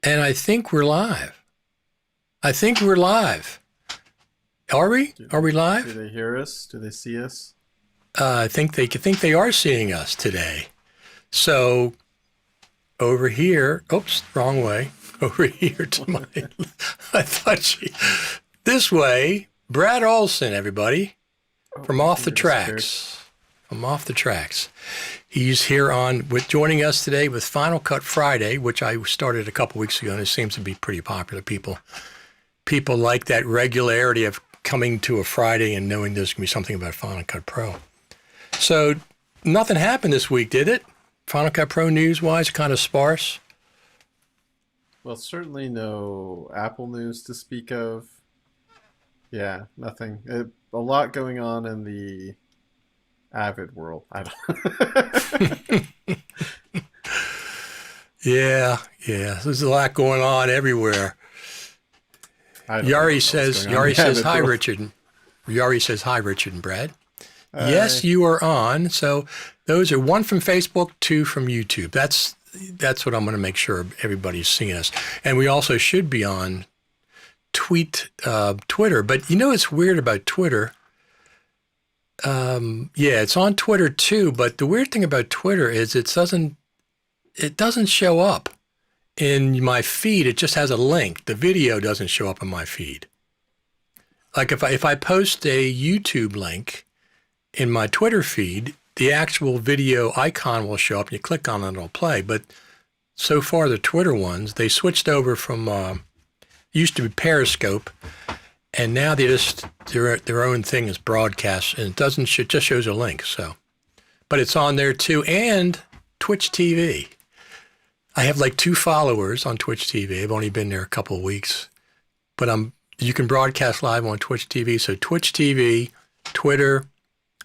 And I think we're live. I think we're live. Are we? Are we live? Do they hear us? Do they see us? I think they are seeing us today. So over here, oops, wrong way. Over here to my, I thought this way, Brad Olson, everybody, from Off the Tracks. From Off the Tracks. He's here joining us today with Final Cut Friday, which I started a couple weeks ago, and it seems to be pretty popular. People like that regularity of coming to a Friday and knowing there's going to be something about Final Cut Pro. So nothing happened this week, did it? Final Cut Pro news-wise, kind of sparse. Well, certainly no Apple news to speak of. Yeah, nothing. A lot going on in the Avid world. I don't. Yeah. There's a lot going on everywhere. Yari says hi, world. Richard. Yari says hi, Richard and Brad. Yes, you are on. So those are one from Facebook, two from YouTube. That's what I'm going to make sure everybody's seeing us. And we also should be on Twitter. But you know what's weird about Twitter? It's on Twitter too. But the weird thing about Twitter is it doesn't show up in my feed. It just has a link. The video doesn't show up in my feed. Like if I post a YouTube link in my Twitter feed, the actual video icon will show up and you click on it and it'll play. But so far the Twitter ones, they switched over from, used to be Periscope, and now they just, their own thing is broadcast, and it just shows a link. So, but it's on there too, and Twitch TV. I have like 2 followers on Twitch TV. I've only been there a couple of weeks, but you can broadcast live on Twitch TV. So Twitch TV, Twitter,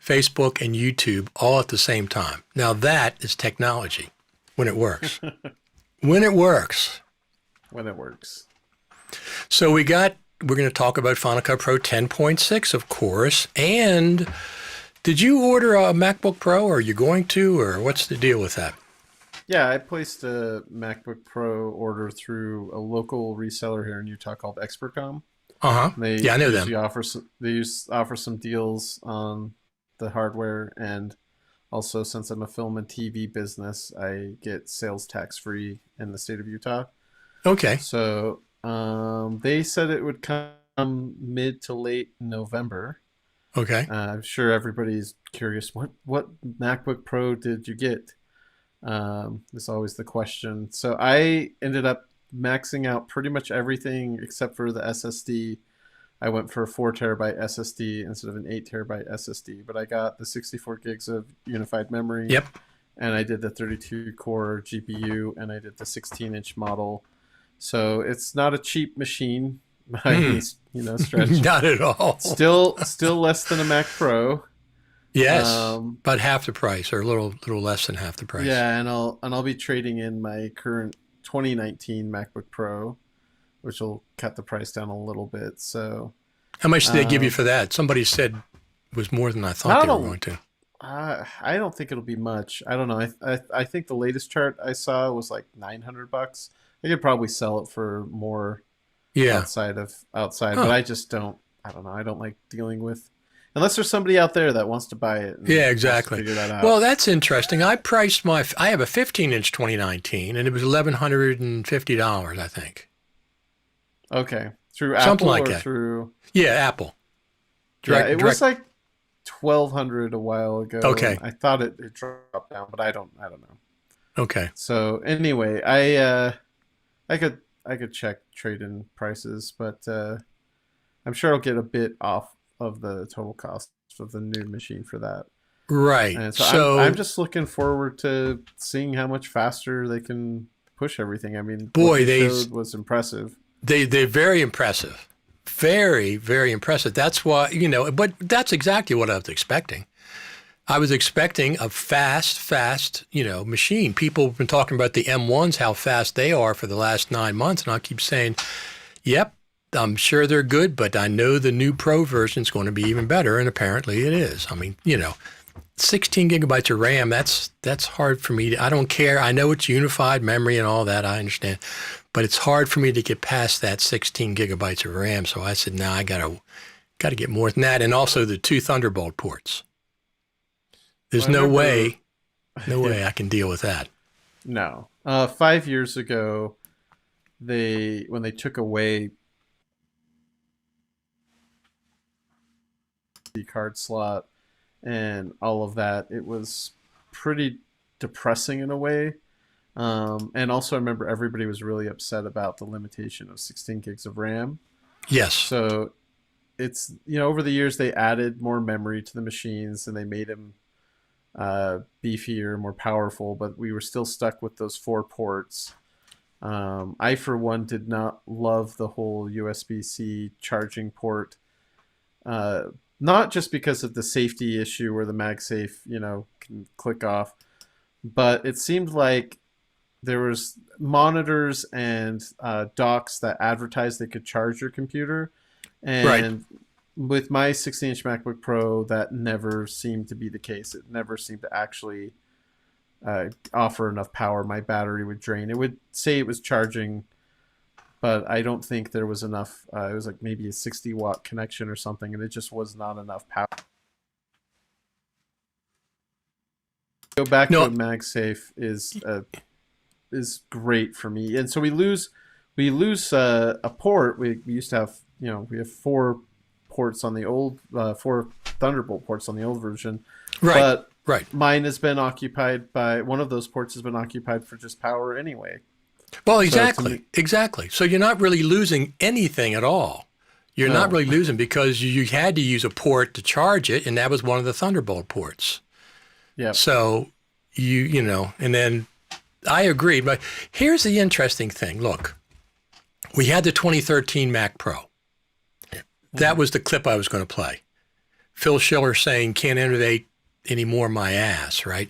Facebook, and YouTube all at the same time. Now that is technology when it works. When it works. So we're going to talk about Final Cut Pro 10.6, of course. And did you order a MacBook Pro, or are you going to, or what's the deal with that? Yeah, I placed a MacBook Pro order through a local reseller here in Utah called Expertcom. Yeah, I know them. They offer some deals on the hardware, and also since I'm a film and TV business, I get sales tax free in the state of Utah. Okay. So they said it would come mid to late November. Okay. I'm sure everybody's curious. What MacBook Pro did you get? Is always the question. So I ended up maxing out pretty much everything except for the SSD. I went for a 4 terabyte SSD instead of an 8 terabyte SSD, but I got the 64 gigs of unified memory. Yep. And I did the 32 core GPU, and I did the 16-inch model. So it's not a cheap machine by any stretch. Not at all. Still less than a Mac Pro. Yes, about half the price, or a little less than half the price. Yeah, and I'll be trading in my current 2019 MacBook Pro, which will cut the price down a little bit. So, how much did they give you for that? Somebody said it was more than I thought they were going to. I don't think it'll be much. I don't know. I think the latest chart I saw was like $900. I could probably sell it for more. Yeah. Outside, but I just don't. I don't know. I don't like dealing with. Unless there's somebody out there that wants to buy it. Yeah, exactly. Figure that out. Well, that's interesting. I have a 15-inch 2019, and it was $1,150, I think. Okay. Through Apple something like or that. Through... Yeah, Apple. It was like $1,200 a while ago. Okay. I thought it dropped down, but I don't know. Okay. So anyway, I could check trade-in prices, but I'm sure I'll get a bit off of the total cost of the new machine for that. Right. And so I'm just looking forward to seeing how much faster they can push everything. I mean, boy, what they showed was impressive. They're very impressive. Very, very impressive. That's why, but that's exactly what I was expecting. I was expecting a fast, machine. People have been talking about the M1s, how fast they are for the last 9 months. And I keep saying, yep, I'm sure they're good, but I know the new Pro version is going to be even better. And apparently it is. I mean, 16 gigabytes of RAM, that's hard for me. I don't care. I know it's unified memory and all that. I understand. But it's hard for me to get past that 16 gigabytes of RAM. So I said, no, I got to get more than that. And also the 2 Thunderbolt ports. There's Well, no way I can deal with that. No. 5 years ago, when they took away the card slot and all of that, it was pretty depressing in a way. And also, I remember everybody was really upset about the limitation of 16 gigs of RAM. Yes. So it's, over the years, they added more memory to the machines and they made them beefier, more powerful, but we were still stuck with those 4 ports. I, for one, did not love the whole USB-C charging port. Not just because of the safety issue where the MagSafe, can click off, but it seemed like there was monitors and docks that advertised they could charge your computer. And right. With my 16-inch MacBook Pro, that never seemed to be the case. It never seemed to actually offer enough power. My battery would drain. It would say it was charging, but I don't think there was enough. It was like maybe a 60-watt connection or something, and it just was not enough power. Go back to a MagSafe is great for me, and so we lose a port. We used to have we have 4 ports on the old 4 Thunderbolt ports on the old version, right? But right. Mine has been occupied by one of those ports has been occupied for just power anyway. Well, exactly. So you're not really losing anything at all. You're not really losing because you had to use a port to charge it, and that was one of the Thunderbolt ports. Yeah. So and then I agree. But here's the interesting thing. Look, we had the 2013 Mac Pro. That was the clip I was going to play. Phil Schiller saying, can't innovate anymore, my ass, right?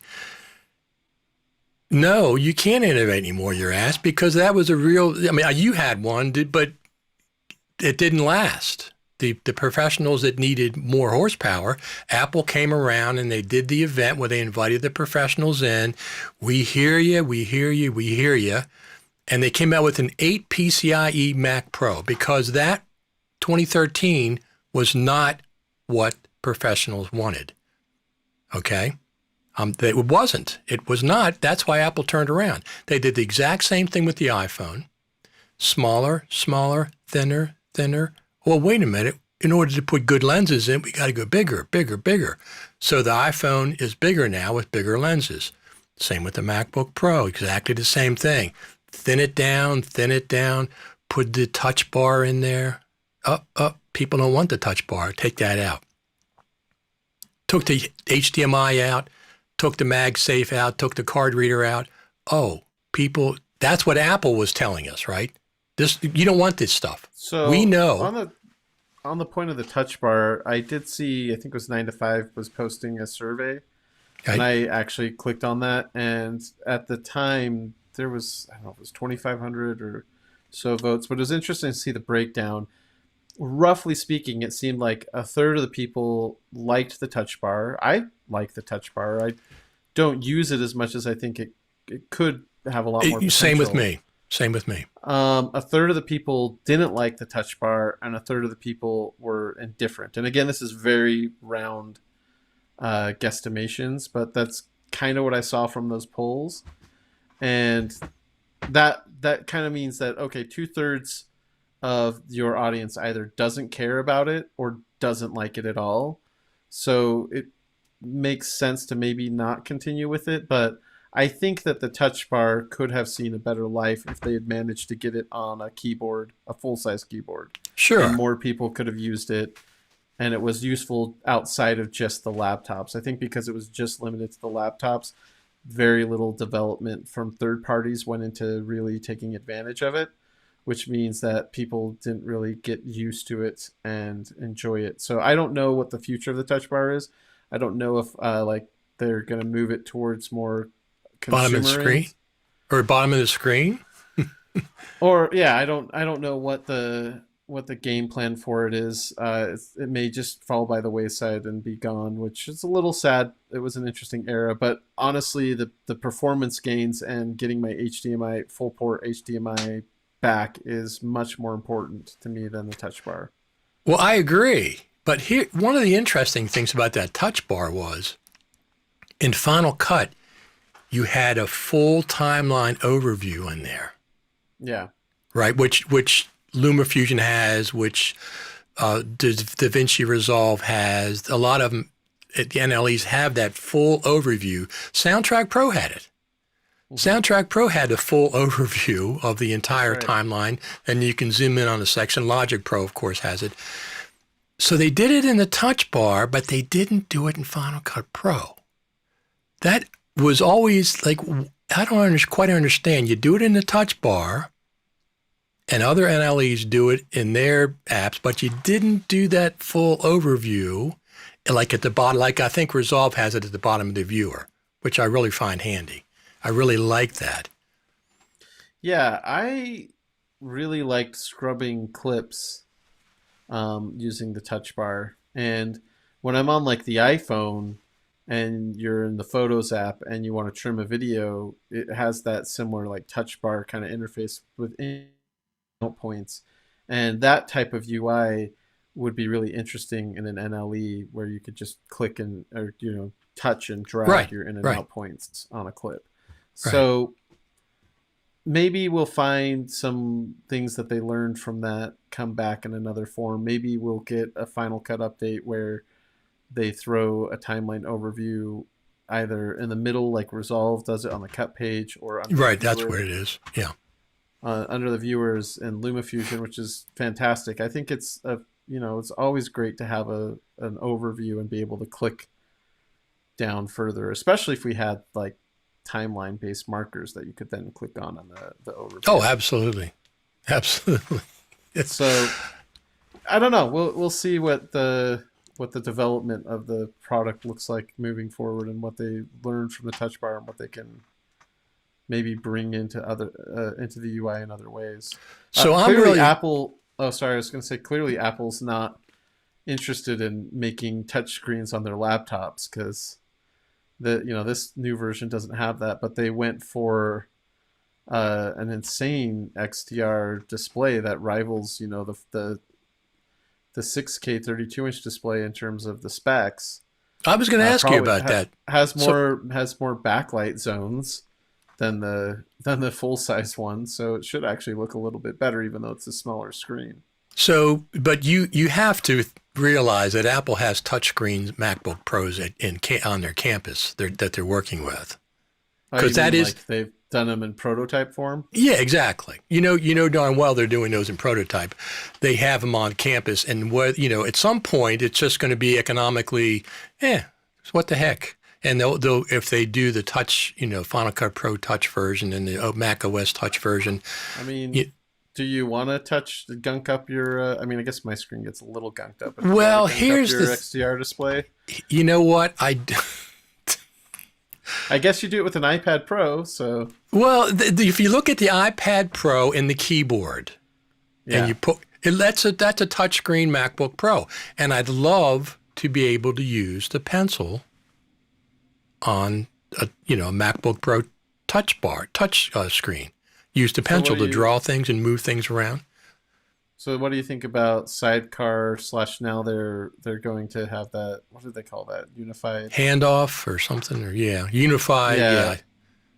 No, you can't innovate anymore, your ass, because that was you had one, but it didn't last. The professionals that needed more horsepower, Apple came around and they did the event where they invited the professionals in. We hear you, we hear you, we hear you. And they came out with an 8 PCIe Mac Pro because that 2013 was not what professionals wanted. Okay? It wasn't. It was not. That's why Apple turned around. They did the exact same thing with the iPhone. Smaller, thinner. Well, wait a minute. In order to put good lenses in, we got to go bigger. So the iPhone is bigger now with bigger lenses. Same with the MacBook Pro. Exactly the same thing. Thin it down. Put the touch bar in there. People don't want the touch bar. Take that out. Took the HDMI out. Took the MagSafe out, took the card reader out. Oh, people, that's what Apple was telling us, right? You don't want this stuff. So we know. On the point of the touch bar, I did see, I think it was 9 to 5 was posting a survey. Okay. And I actually clicked on that. And at the time, there was, I don't know, it was 2,500 or so votes. But it was interesting to see the breakdown. Roughly speaking, it seemed like a third of the people liked the touch bar. I like the touch bar. I don't use it as much as I think it could have a lot more potential. Same with me. A third of the people didn't like the touch bar, and a third of the people were indifferent. And again, this is very round guesstimations, but that's kind of what I saw from those polls. And that kind of means that, okay, 2/3 of your audience either doesn't care about it or doesn't like it at all. So it makes sense to maybe not continue with it. But I think that the touch bar could have seen a better life if they had managed to get it on a keyboard, a full-size keyboard. Sure. And more people could have used it, and it was useful outside of just the laptops. I think because it was just limited to the laptops, very little development from third parties went into really taking advantage of it, which means that people didn't really get used to it and enjoy it. So I don't know what the future of the touch bar is. I don't know if they're going to move it towards more bottom of the screen or bottom of the screen. Or yeah, I don't know what what the game plan for it is. It may just fall by the wayside and be gone, which is a little sad. It was an interesting era, but honestly, the performance gains and getting my HDMI full port HDMI back is much more important to me than the touch bar. Well, I agree. But here, one of the interesting things about that touch bar was in Final Cut, you had a full timeline overview in there. Yeah. Right, which LumaFusion has, which Davinci Resolve has. A lot of them, the NLEs have that full overview. Soundtrack Pro had it. Mm-hmm. Soundtrack Pro had a full overview of the entire timeline, and you can zoom in on a section. Logic Pro, of course, has it. So they did it in the touch bar, but they didn't do it in Final Cut Pro. That was always like, I don't quite understand. You do it in the touch bar, and other NLEs do it in their apps, but you didn't do that full overview, like at the bottom. Like I think Resolve has it at the bottom of the viewer, which I really find handy. I really like that. Yeah, I really liked scrubbing clips using the touch bar. And when I'm on like the iPhone and you're in the Photos app and you want to trim a video, it has that similar like touch bar kind of interface within points, and that type of UI would be really interesting in an NLE where you could just click and or touch and drag your in and out points on a clip. So maybe we'll find some things that they learned from that come back in another form. Maybe we'll get a Final Cut update where they throw a timeline overview either in the middle, like Resolve does it on the cut page, or that's where it is. Yeah. Under the viewers in LumaFusion, which is fantastic. I think it's it's always great to have an overview and be able to click down further, especially if we had like timeline based markers that you could then click on the overview. Oh, absolutely. So I don't know. We'll see what the development of the product looks like moving forward, and what they learned from the touch bar and what they can maybe bring into the UI in other ways. So Apple. Oh, sorry. I was going to say clearly Apple's not interested in making touch screens on their laptops because this new version doesn't have that. But they went for an insane XDR display that rivals the 6K 32-inch display in terms of the specs. I was going to ask you about that. Has more backlight zones than the full size one, so it should actually look a little bit better, even though it's a smaller screen. So, but you have to realize that Apple has touchscreen MacBook Pros on their campus that they're working with, because like they've done them in prototype form. Yeah, exactly. You know darn well they're doing those in prototype. They have them on campus, and at some point it's just going to be economically, what the heck. And they'll if they do the touch, Final Cut Pro touch version and the Mac OS touch version. I mean, do you want to gunk up your? I guess my screen gets a little gunked up. Well, here's your XDR display. You know what I guess you do it with an iPad Pro. So if you look at the iPad Pro and the keyboard, and you put that's a touchscreen MacBook Pro, and I'd love to be able to use the pencil on a MacBook Pro touch screen. Use the pencil to draw things and move things around. So what do you think about Sidecar / now they're going to have that, what do they call that? Unified handoff or something, or unified. Yeah.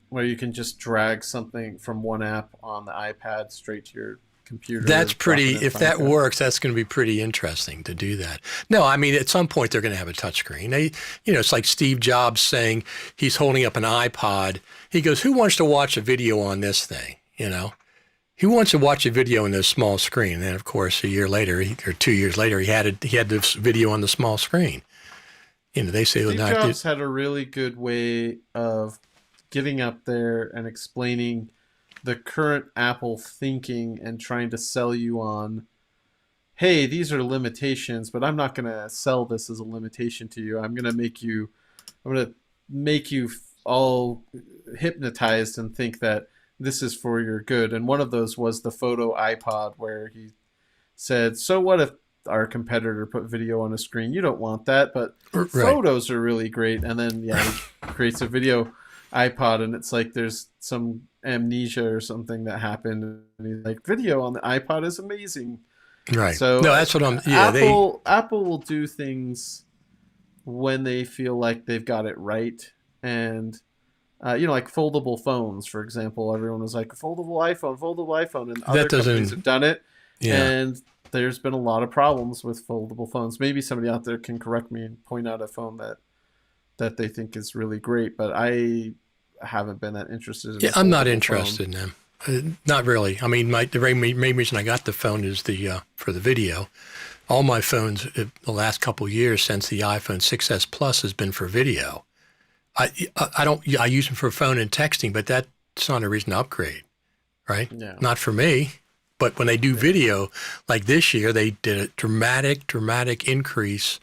Where you can just drag something from one app on the iPad straight to your computer. That's pretty, if that works, that's going to be pretty interesting to do that. No, at some point they're going to have a touchscreen. It's like Steve Jobs saying he's holding up an iPod. He goes, who wants to watch a video on this thing? Who wants to watch a video on this small screen? And then, of course, a year later or 2 years later, he had this video on the small screen. They say Steve Jobs had a really good way of getting up there and explaining the current Apple thinking and trying to sell you on, hey, these are limitations, but I'm not going to sell this as a limitation to you. I'm going to make you all hypnotized and think that this is for your good. And one of those was the photo iPod, where he said, so what if our competitor put video on a screen? You don't want that, but Right. photos are really great. And then, yeah, he creates a video iPod, and it's like there's some amnesia or something that happened. And he's like, video on the iPod is amazing. Right. So No, that's what I'm. Yeah, they. Apple will do things when they feel like they've got it right. And like foldable phones, for example. Everyone was like, foldable iPhone, and That other companies doesn't. have done it. Yeah. And there's been a lot of problems with foldable phones. Maybe somebody out there can correct me and point out a phone that they think is really great, but I haven't been that interested in Yeah, a I'm not foldable phone. interested in them. Not really. I mean, the main reason I got the phone is the for the video. All my phones the last couple of years since the iPhone 6s Plus has been for video. I don't I use them for phone and texting, but that's not a reason to upgrade, right? Yeah. Not for me. But when they do video, like this year, they did a dramatic increase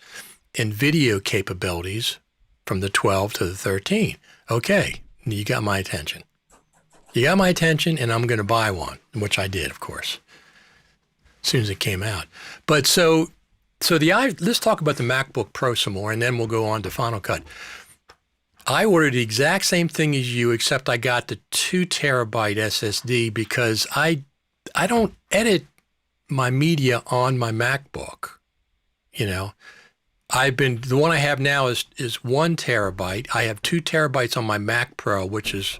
in video capabilities from the 12 to the 13. Okay, you got my attention. You got my attention, and I'm going to buy one, which I did, of course, as soon as it came out. But so let's talk about the MacBook Pro some more, and then we'll go on to Final Cut. I ordered the exact same thing as you, except I got the 2 terabyte SSD because I don't edit my media on my MacBook. The one I have now is 1 terabyte. I have 2 terabytes on my Mac Pro, which is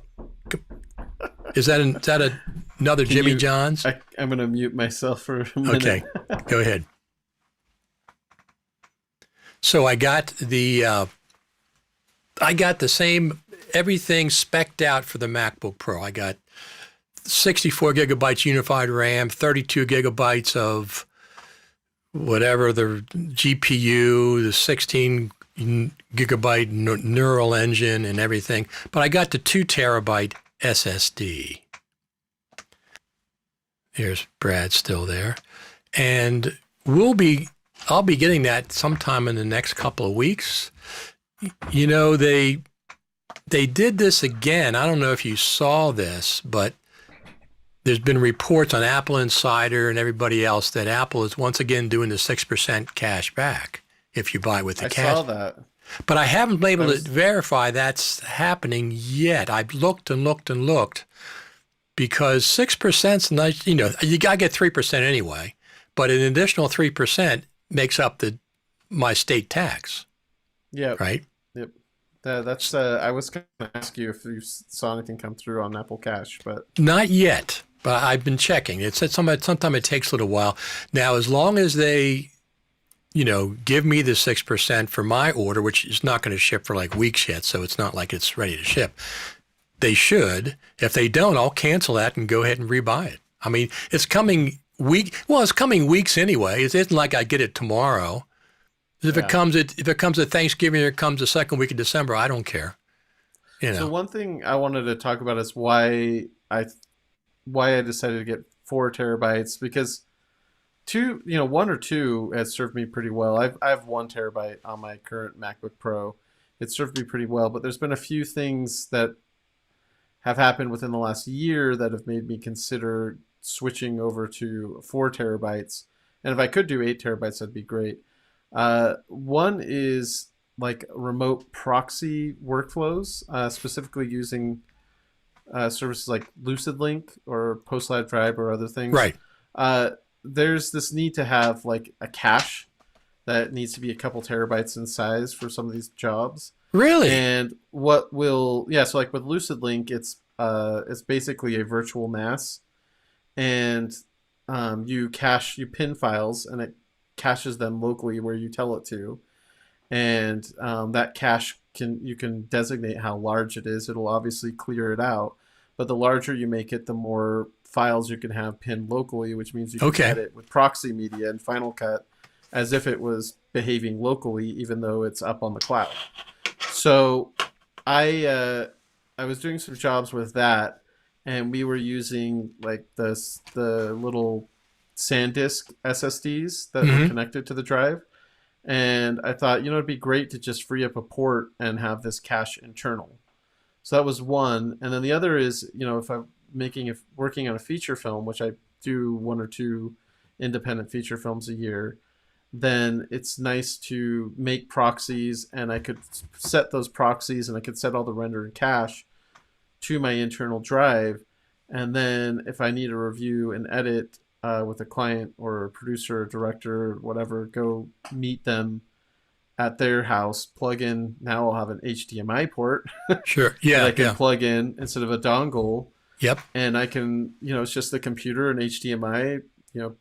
that another Jimmy John's? I'm going to mute myself for a minute. Okay, go ahead. So I got the same, everything spec'd out for the MacBook Pro. I got 64 gigabytes unified RAM, 32 gigabytes of whatever the GPU, the 16 gigabyte neural engine and everything. But I got the 2 terabyte SSD. Here's Brad still there. And I'll be getting that sometime in the next couple of weeks. They did this again. I don't know if you saw this, but there's been reports on Apple Insider and everybody else that Apple is once again doing the 6% cash back if you buy with the cash. I saw that. But I haven't been able to verify that's happening yet. I've looked and looked and looked because 6%'s nice. You got to get 3% anyway, but an additional 3% makes up my state tax. Yeah. Right? Yep. That's. I was going to ask you if you saw anything come through on Apple Cash, but not yet. But I've been checking. It said sometimes it takes a little while. Now, as long as they, give me the 6% for my order, which is not going to ship for like weeks yet, so it's not like it's ready to ship. They should. If they don't, I'll cancel that and go ahead and rebuy it. I mean, it's coming it's coming weeks anyway. It isn't like I get it tomorrow. If it comes at Thanksgiving or it comes the second week of December, I don't care. So one thing I wanted to talk about is why I decided to get 4 terabytes, because 1 or 2 has served me pretty well. I have 1 terabyte on my current MacBook Pro. It served me pretty well, but there's been a few things that have happened within the last year that have made me consider switching over to 4 terabytes. And if I could do 8 terabytes, that'd be great. One is like remote proxy workflows, specifically using services like LucidLink or PostLive Drive or other things. Right. There's this need to have like a cache that needs to be a couple terabytes in size for some of these jobs. Really? And so like with LucidLink, it's basically a virtual NAS, and you pin files, and it caches them locally where you tell it to, and that cache you can designate how large it is. It'll obviously clear it out, but the larger you make it, the more files you can have pinned locally, which means you can edit with proxy media and Final Cut as if it was behaving locally, even though it's up on the cloud. So I was doing some jobs with that, and we were using like the little SanDisk SSDs that were connected to the drive. And I thought, it'd be great to just free up a port and have this cache internal. So that was one. And then the other is, if I'm working on a feature film, which I do 1 or 2 independent feature films a year, then it's nice to make proxies, and I could set those proxies and I could set all the render and cache to my internal drive. And then if I need to review and edit with a client or a producer or director or whatever, go meet them at their house, plug in. Now I'll have an HDMI port Sure. that Yeah. I can Yeah. plug in instead of a dongle. Yep. And I can, it's just the computer and HDMI,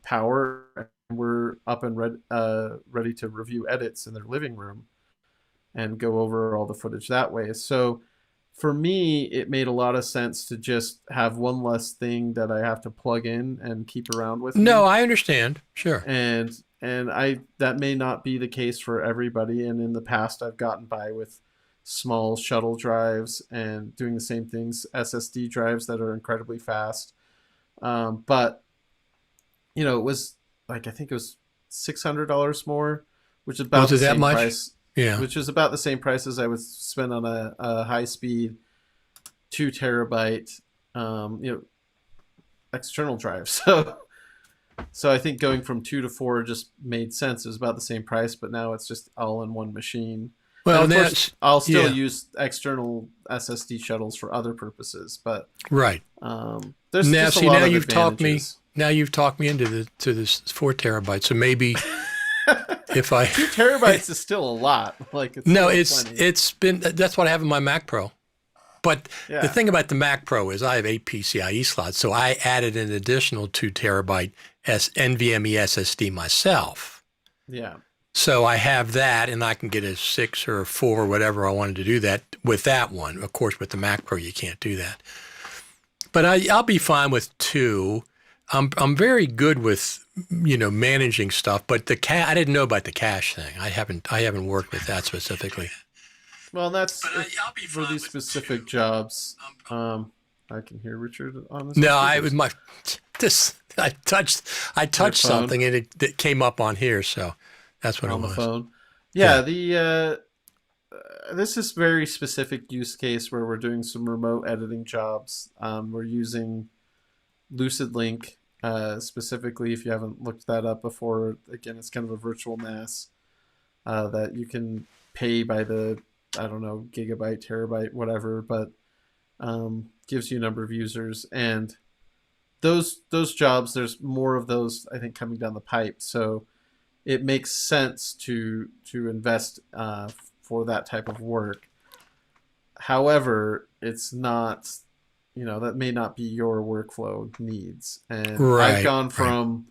power, and we're up and ready to review edits in their living room and go over all the footage that way. So for me, it made a lot of sense to just have one less thing that I have to plug in and keep around with No, me. I understand. Sure. And I that may not be the case for everybody. And in the past, I've gotten by with small shuttle drives and doing the same things, SSD drives that are incredibly fast. But it was like, I think it was $600 more, which is about Was the it that same much? price. Yeah. Which is about the same price as I would spend on a high speed 2 terabyte external drive. So I think going from 2 to 4 just made sense. It was about the same price, but now it's just all in one machine. Well, And of course, that's I'll still yeah. use external SSD shuttles for other purposes, but Right. there's Now, just a see, lot now of you've talked me. advantages. Now you've talked me into this 4 terabytes. So maybe if I 2 terabytes is still a lot. Like no, still plenty. it's been that's what I have in my Mac Pro. But Yeah. the thing about the Mac Pro is I have 8 PCIe slots, so I added an additional 2 terabyte NVMe SSD myself. Yeah. So I have that, and I can get a 6 or a 4 or whatever I wanted to do that with that one. Of course, with the Mac Pro, you can't do that. But I'll be fine with 2. I'm very good with managing stuff, but I didn't know about the cache thing. I haven't worked with that specifically. Well, that's I'll be for fine these with specific jobs. I can hear Richard on this. No, it was my I touched phone? something and it came up on here, so that's what on it the was. phone. Yeah, the this is very specific use case where we're doing some remote editing jobs. We're using LucidLink specifically. If you haven't looked that up before, again, it's kind of a virtual NAS that you can pay by the gigabyte, terabyte, whatever, but gives you a number of users. And those jobs, there's more of those, I think, coming down the pipe. So it makes sense to invest for that type of work. However, it's not, that may not be your workflow needs. And Right, I've gone from,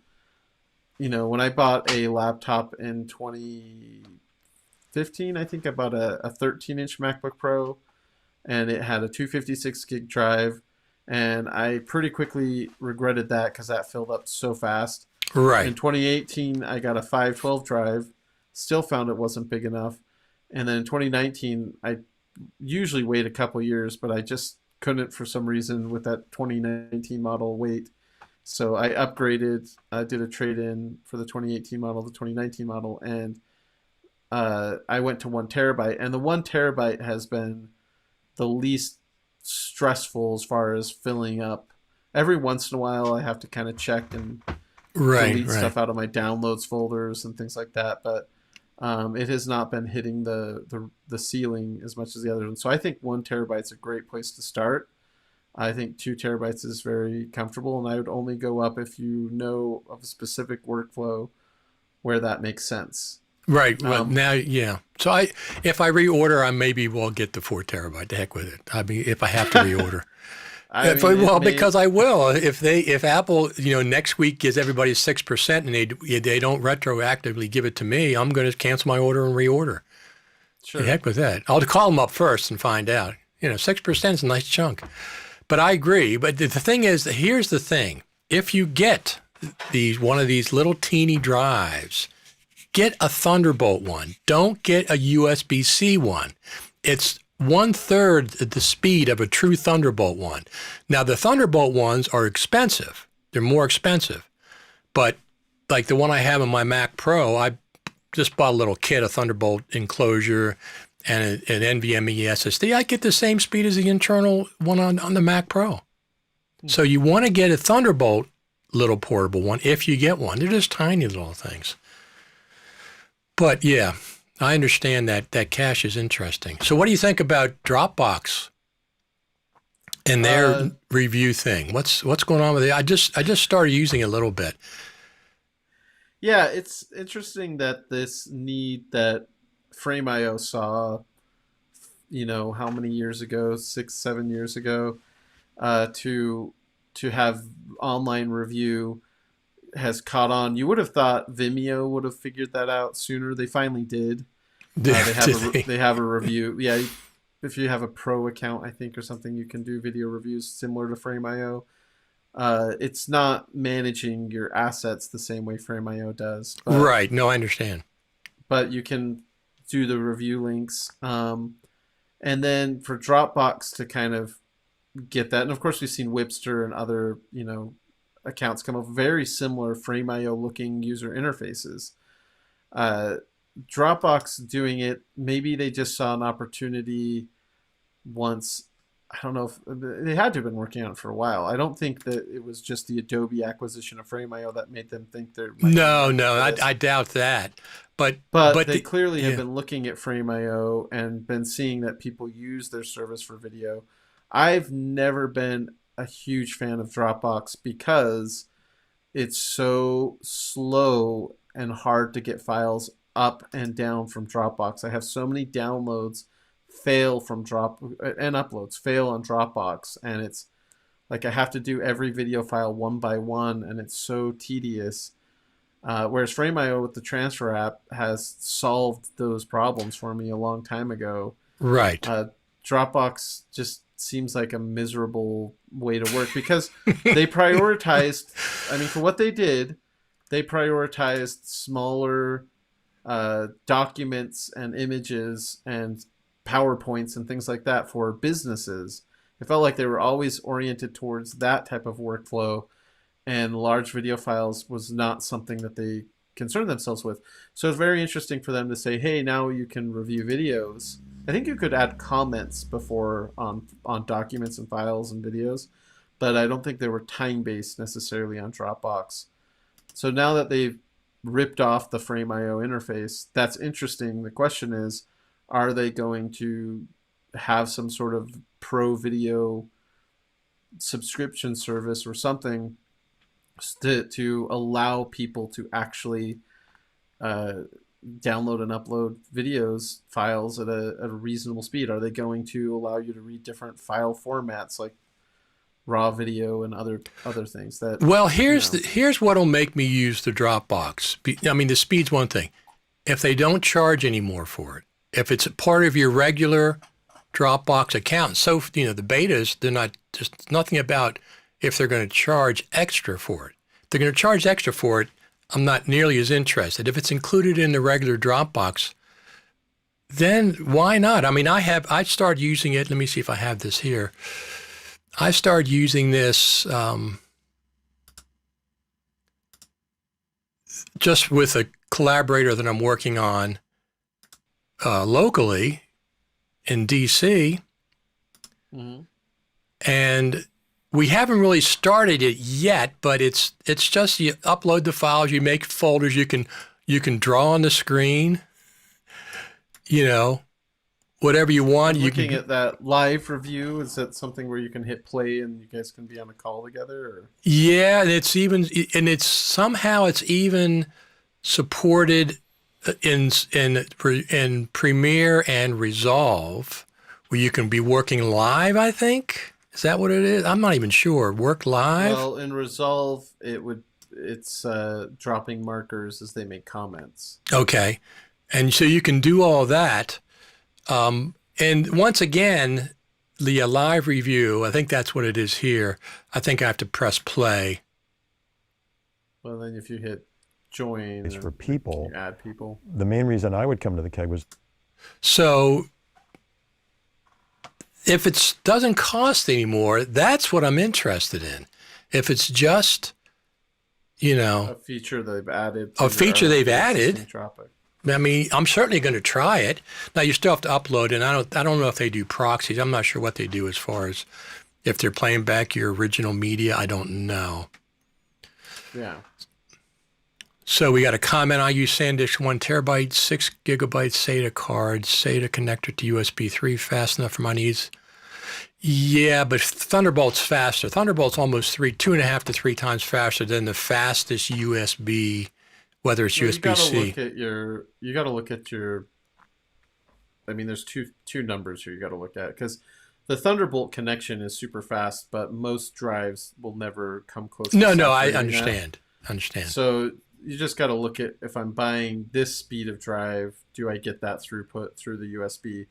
when I bought a laptop in 2015, I think I bought a 13-inch MacBook Pro, and it had a 256 gig drive. And I pretty quickly regretted that because that filled up so fast. Right. In 2018, I got a 512 drive, still found it wasn't big enough. And then in 2019, I usually wait a couple years, but I just couldn't for some reason with that 2019 model wait. So I upgraded, I did a trade-in for the 2018 model, the 2019 model, and I went to 1 terabyte. And the 1 terabyte has been the least stressful as far as filling up. Every once in a while, I have to kind of check and delete stuff out of my downloads folders and things like that, but it has not been hitting the ceiling as much as the other one. So I think 1 terabyte is a great place to start. I think 2 terabytes is very comfortable, and I would only go up if you know of a specific workflow where that makes sense. Right. Well, now, yeah. So if I reorder, I maybe will get the 4 terabyte. The heck with it. I mean, if I have to reorder. Because I will. If Apple, next week gives everybody 6% and they don't retroactively give it to me, I'm going to cancel my order and reorder. Sure. The heck with that. I'll call them up first and find out. 6% is a nice chunk. But I agree. But the thing is, here's the thing: if you get one of these little teeny drives, get a Thunderbolt one. Don't get a USB-C one. It's 1/3 the speed of a true Thunderbolt one. Now, the Thunderbolt ones are expensive. They're more expensive. But like the one I have in my Mac Pro, I just bought a little kit, a Thunderbolt enclosure, and an NVMe SSD. I get the same speed as the internal one on the Mac Pro. So you want to get a Thunderbolt little portable one if you get one. They're just tiny little things. But yeah, I understand that cache is interesting. So what do you think about Dropbox and their review thing? What's going on with it? I just started using it a little bit. Yeah, it's interesting that this need that Frame.io saw, how many years ago, 6-7 years ago, to have online review has caught on. You would have thought Vimeo would have figured that out sooner. They finally did. They have a review. Yeah, if you have a pro account, I think, or something, you can do video reviews similar to Frame.io. It's not managing your assets the same way Frame.io does. But, right. No, I understand. But you can do the review links. And then for Dropbox to kind of get that, and of course we've seen Whipster and other, accounts come up very similar Frame.io looking user interfaces. Dropbox doing it, maybe they just saw an opportunity once. I don't know if they had to have been working on it for a while. I don't think that it was just the Adobe acquisition of Frame.io that made them think there. No, I doubt that. But they clearly have been looking at Frame.io and been seeing that people use their service for video. I've never been a huge fan of Dropbox because it's so slow and hard to get files up and down from Dropbox. I have so many downloads fail from and uploads fail on Dropbox, and it's like I have to do every video file one by one, and it's so tedious. Whereas Frame.io with the transfer app has solved those problems for me a long time ago. Right. Dropbox just seems like a miserable way to work because they prioritized, for what they did, they prioritized smaller documents and images and PowerPoints and things like that for businesses. It felt like they were always oriented towards that type of workflow, and large video files was not something that they concerned themselves with. So it's very interesting for them to say, hey, now you can review videos. I think you could add comments before on documents and files and videos, but I don't think they were time-based necessarily on Dropbox. So now that they've ripped off the Frame.io interface, that's interesting. The question is, are they going to have some sort of pro video subscription service or something to allow people to actually download and upload videos files at a reasonable speed? Are they going to allow you to read different file formats like raw video and other things? Here's what'll make me use the Dropbox. The speed's one thing. If they don't charge anymore for it, if it's a part of your regular Dropbox account, so the betas, they're not, just nothing about if they're going to charge extra for it. If they're going to charge extra for it, I'm not nearly as interested. If it's included in the regular Dropbox, then why not? I started using it. Let me see if I have this here. I started using this just with a collaborator that I'm working on locally in DC. Mm-hmm. And we haven't really started it yet, but it's just you upload the files, you make folders, you can draw on the screen, whatever you want. Looking at that live review, is that something where you can hit play and you guys can be on a call together? Or? Yeah, and it's somehow even supported in Premiere and Resolve, where you can be working live, I think. Is that what it is? I'm not even sure. Work live? Well, in Resolve, it's dropping markers as they make comments. Okay. And so you can do all that. And once again, the live review, I think that's what it is here. I think I have to press play. Well, then if you hit join, it's for people. You add people. The main reason I would come to the keg was... So if it doesn't cost anymore, that's what I'm interested in. If it's just, a feature they've added. I'm certainly going to try it. Now you still have to upload, and I don't know if they do proxies. I'm not sure what they do as far as if they're playing back your original media. I don't know. Yeah. So we got a comment. I use SanDisk 1 terabyte, 6 gigabyte SATA card, SATA connector to USB 3, fast enough for my needs. Yeah, but Thunderbolt's faster. Thunderbolt's almost 2.5 to 3 times faster than the fastest USB, whether it's Well, USB-C. you got to look at your. I mean, there's two numbers here you got to look at because the Thunderbolt connection is super fast, but most drives will never come close. No, to I saturating understand. that. Understand. So you just got to look at if I'm buying this speed of drive, do I get that throughput through the USB?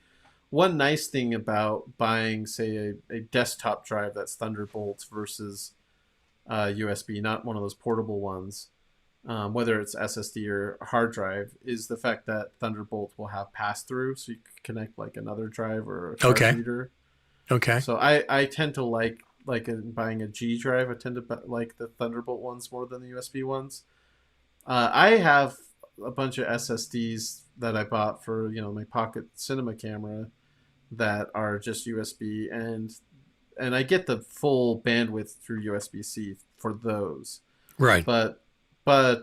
One nice thing about buying, say, a desktop drive that's Thunderbolt versus USB, not one of those portable ones, whether it's SSD or hard drive, is the fact that Thunderbolt will have pass through, so you can connect like another drive or a card reader. Okay. So I tend to like in buying a G drive, I tend to like the Thunderbolt ones more than the USB ones. I have a bunch of SSDs that I bought for my pocket cinema camera that are just USB, and I get the full bandwidth through USB-C for those. Right. But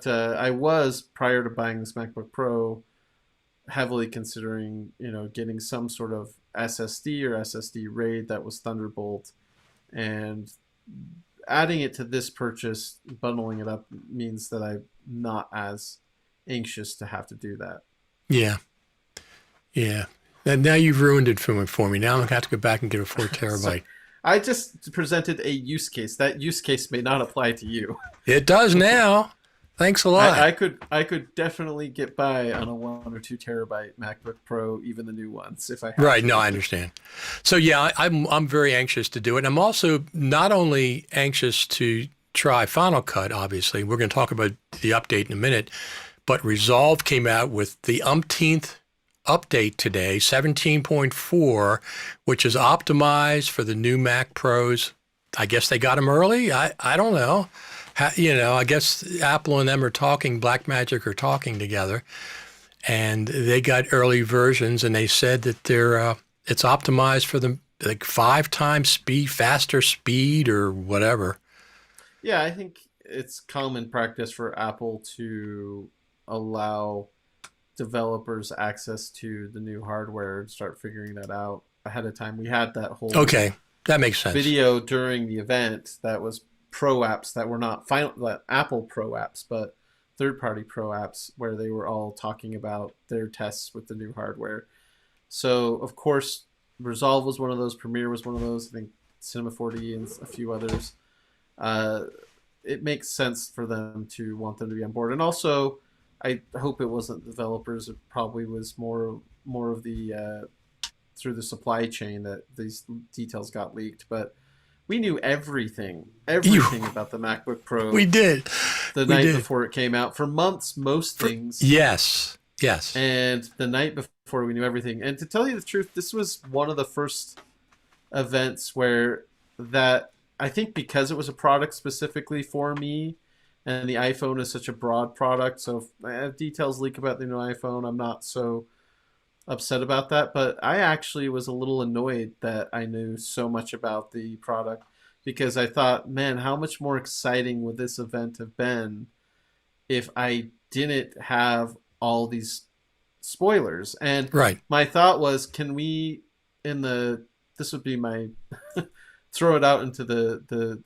I was, prior to buying this MacBook Pro, heavily considering getting some sort of SSD or SSD RAID that was Thunderbolt, and adding it to this purchase, bundling it up, means that I'm not as anxious to have to do that. Yeah. Yeah. And now you've ruined it for me. Now I'm going to have to go back and get a 4 terabyte. So I just presented a use case. That use case may not apply to you. It does now. Thanks a lot. I could definitely get by on a 1 or 2 terabyte MacBook Pro, even the new ones, if I had Right. to. No, I understand. So yeah, I'm very anxious to do it. And I'm also not only anxious to try Final Cut, obviously. We're going to talk about the update in a minute, but Resolve came out with the umpteenth update today, 17.4, which is optimized for the new Mac Pros. I guess they got them early. I don't know. I guess Apple and them are talking, Blackmagic are talking together, and they got early versions, and they said that it's optimized for the 5 times speed, faster speed or whatever. Yeah, I think it's common practice for Apple to allow developers access to the new hardware and start figuring that out ahead of time. We had that whole that makes sense. Video during the event that was pro apps that were not Apple pro apps, but third-party pro apps, where they were all talking about their tests with the new hardware. So of course Resolve was one of those, Premiere was one of those, I think Cinema 4D and a few others. It makes sense for them to want them to be on board. And also, I hope it wasn't developers. It probably was more of the through the supply chain that these details got leaked. But we knew everything about the MacBook Pro. We did. The night before it came out. For months, most things. Yes. And the night before, we knew everything. And to tell you the truth, this was one of the first events where that, I think because it was a product specifically for me, and the iPhone is such a broad product, so if details leak about the new iPhone, I'm not so upset about that. But I actually was a little annoyed that I knew so much about the product, because I thought, man, how much more exciting would this event have been if I didn't have all these spoilers? And my thought was, can we, this would be my throw it out into the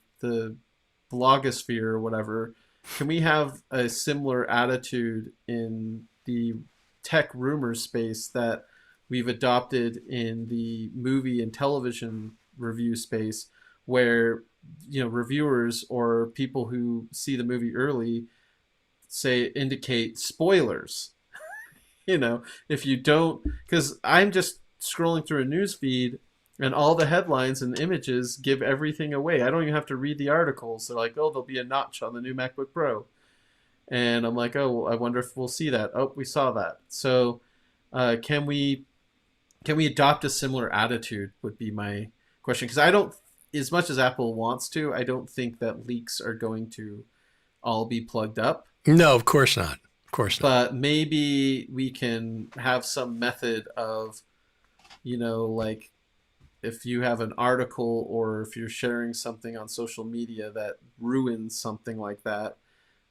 blogosphere or whatever, can we have a similar attitude in the tech rumor space that we've adopted in the movie and television review space, where reviewers or people who see the movie early indicate spoilers? If you don't, because I'm just scrolling through a news feed and all the headlines and images give everything away. I don't even have to read the articles. They're like, oh, there'll be a notch on the new MacBook Pro. And I'm like, oh, I wonder if we'll see that. Oh, we saw that. So can we adopt a similar attitude would be my question. Because I don't, as much as Apple wants to, I don't think that leaks are going to all be plugged up. No, of course not. Of course not. But maybe we can have some method of, like, if you have an article or if you're sharing something on social media that ruins something like that,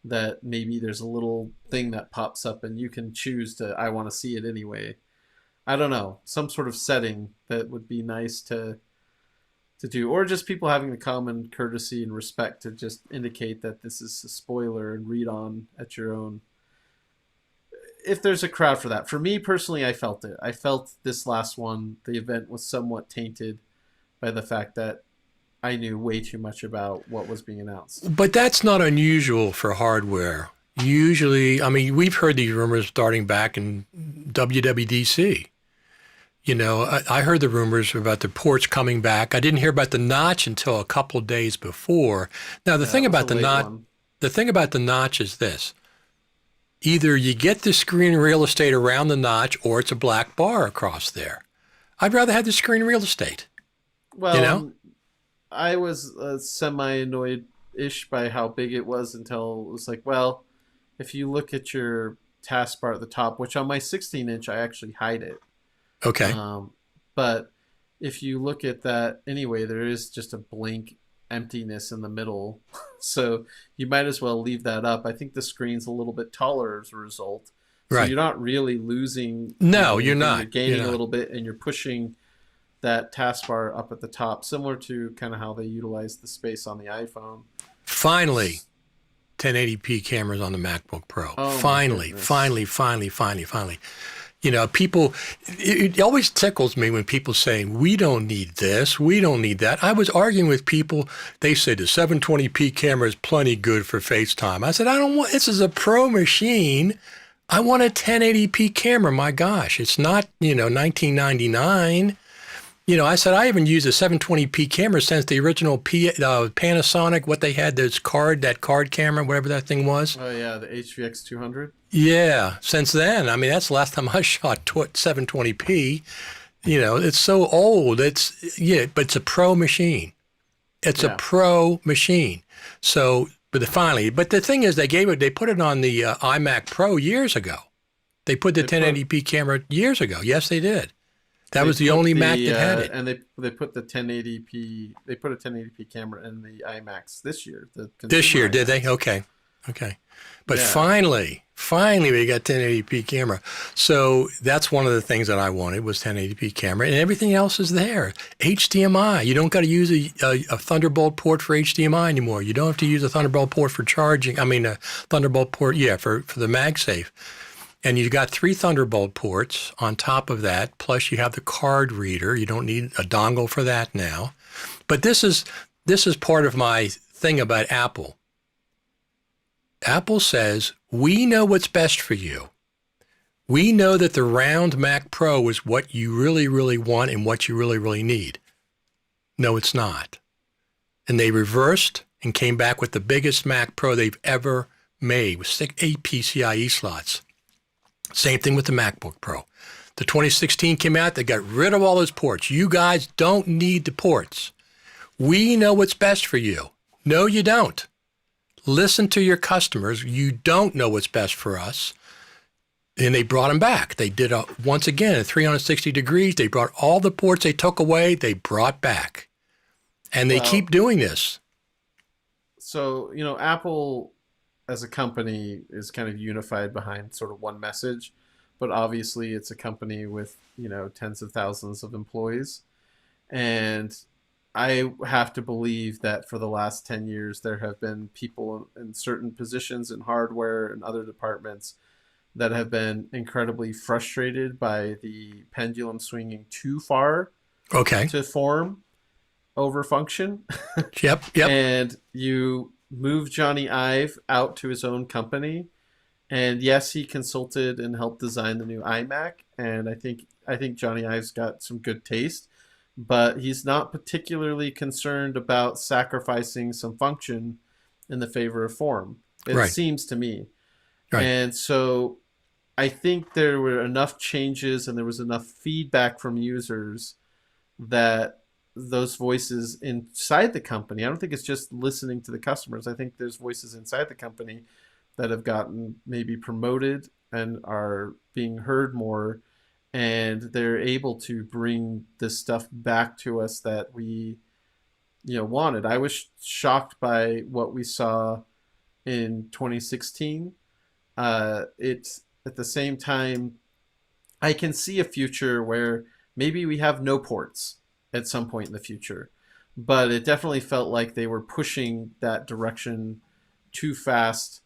that maybe there's a little thing that pops up and you can choose to, I want to see it anyway. I don't know, some sort of setting that would be nice to do, or just people having the common courtesy and respect to just indicate that this is a spoiler and read on at your own. If there's a crowd for that. For me personally, I felt it. I felt this last one, the event was somewhat tainted by the fact that I knew way too much about what was being announced. But that's not unusual for hardware. Usually, I mean, we've heard these rumors starting back in WWDC. You know, I heard the rumors about the ports coming back. I didn't hear about the notch until a couple days before. Now, the thing about the notch is this. Either you get the screen real estate around the notch or it's a black bar across there. I'd rather have the screen real estate. Well, you know? I was semi-annoyed-ish by how big it was until it was like, well, if you look at your taskbar at the top, which on my 16-inch, I actually hide it. Okay. But if you look at that anyway, there is just a blank emptiness in the middle. So you might as well leave that up. I think the screen's a little bit taller as a result. So right. You're not really losing. No, you're not. You're gaining a little bit, and you're pushing that taskbar up at the top, similar to kind of how they utilize the space on the iPhone. Finally, 1080p cameras on the MacBook Pro. Oh, finally. You know, people, it always tickles me when people say, we don't need this, we don't need that. I was arguing with people, they said the 720p camera is plenty good for FaceTime. I said, this is a pro machine. I want a 1080p camera. My gosh, it's not, 1999. You know, I said, I haven't used a 720p camera since the original Panasonic, what they had, that card camera, whatever that thing was. Oh, yeah, the HVX 200. Yeah, since then. I mean, that's the last time I shot 720p. You know, it's so old. But it's a pro machine. It's a pro machine. So, but the thing is, they put it on the iMac Pro years ago. They put the 1080p camera years ago. Yes, they did. That was the only Mac that had it. And they put the 1080p. They put a 1080p camera in the iMacs this year. This year, did they? Okay. But finally, we got 1080p camera. So that's one of the things that I wanted was 1080p camera, and everything else is there. HDMI. You don't got to use a Thunderbolt port for HDMI anymore. You don't have to use a Thunderbolt port for charging. I mean, a Thunderbolt port, for the MagSafe. And you've got 3 Thunderbolt ports on top of that, plus you have the card reader. You don't need a dongle for that now. But this is part of my thing about Apple. Apple says, we know what's best for you. We know that the round Mac Pro is what you really, really want and what you really, really need. No, it's not. And they reversed and came back with the biggest Mac Pro they've ever made with 8 PCIe slots. Same thing with the MacBook Pro. The 2016 came out, they got rid of all those ports. You guys don't need the ports. We know what's best for you. No, you don't. Listen to your customers. You don't know what's best for us. And they brought them back. They did, once again, 360 degrees. They brought all the ports they took away, they brought back. And they keep doing this. So, Apple as a company is kind of unified behind sort of one message, but obviously it's a company with, tens of thousands of employees. And I have to believe that for the last 10 years, there have been people in certain positions in hardware and other departments that have been incredibly frustrated by the pendulum swinging too far to form over function. Yep. And you move Johnny Ive out to his own company. And yes, he consulted and helped design the new iMac. And I think Johnny Ive's got some good taste. But he's not particularly concerned about sacrificing some function in the favor of form. It seems to me. Right. And so I think there were enough changes and there was enough feedback from users that those voices inside the company, I don't think it's just listening to the customers. I think there's voices inside the company that have gotten maybe promoted and are being heard more, and they're able to bring this stuff back to us that we wanted. I was shocked by what we saw in 2016. It's at the same time, I can see a future where maybe we have no ports at some point in the future, but it definitely felt like they were pushing that direction too fast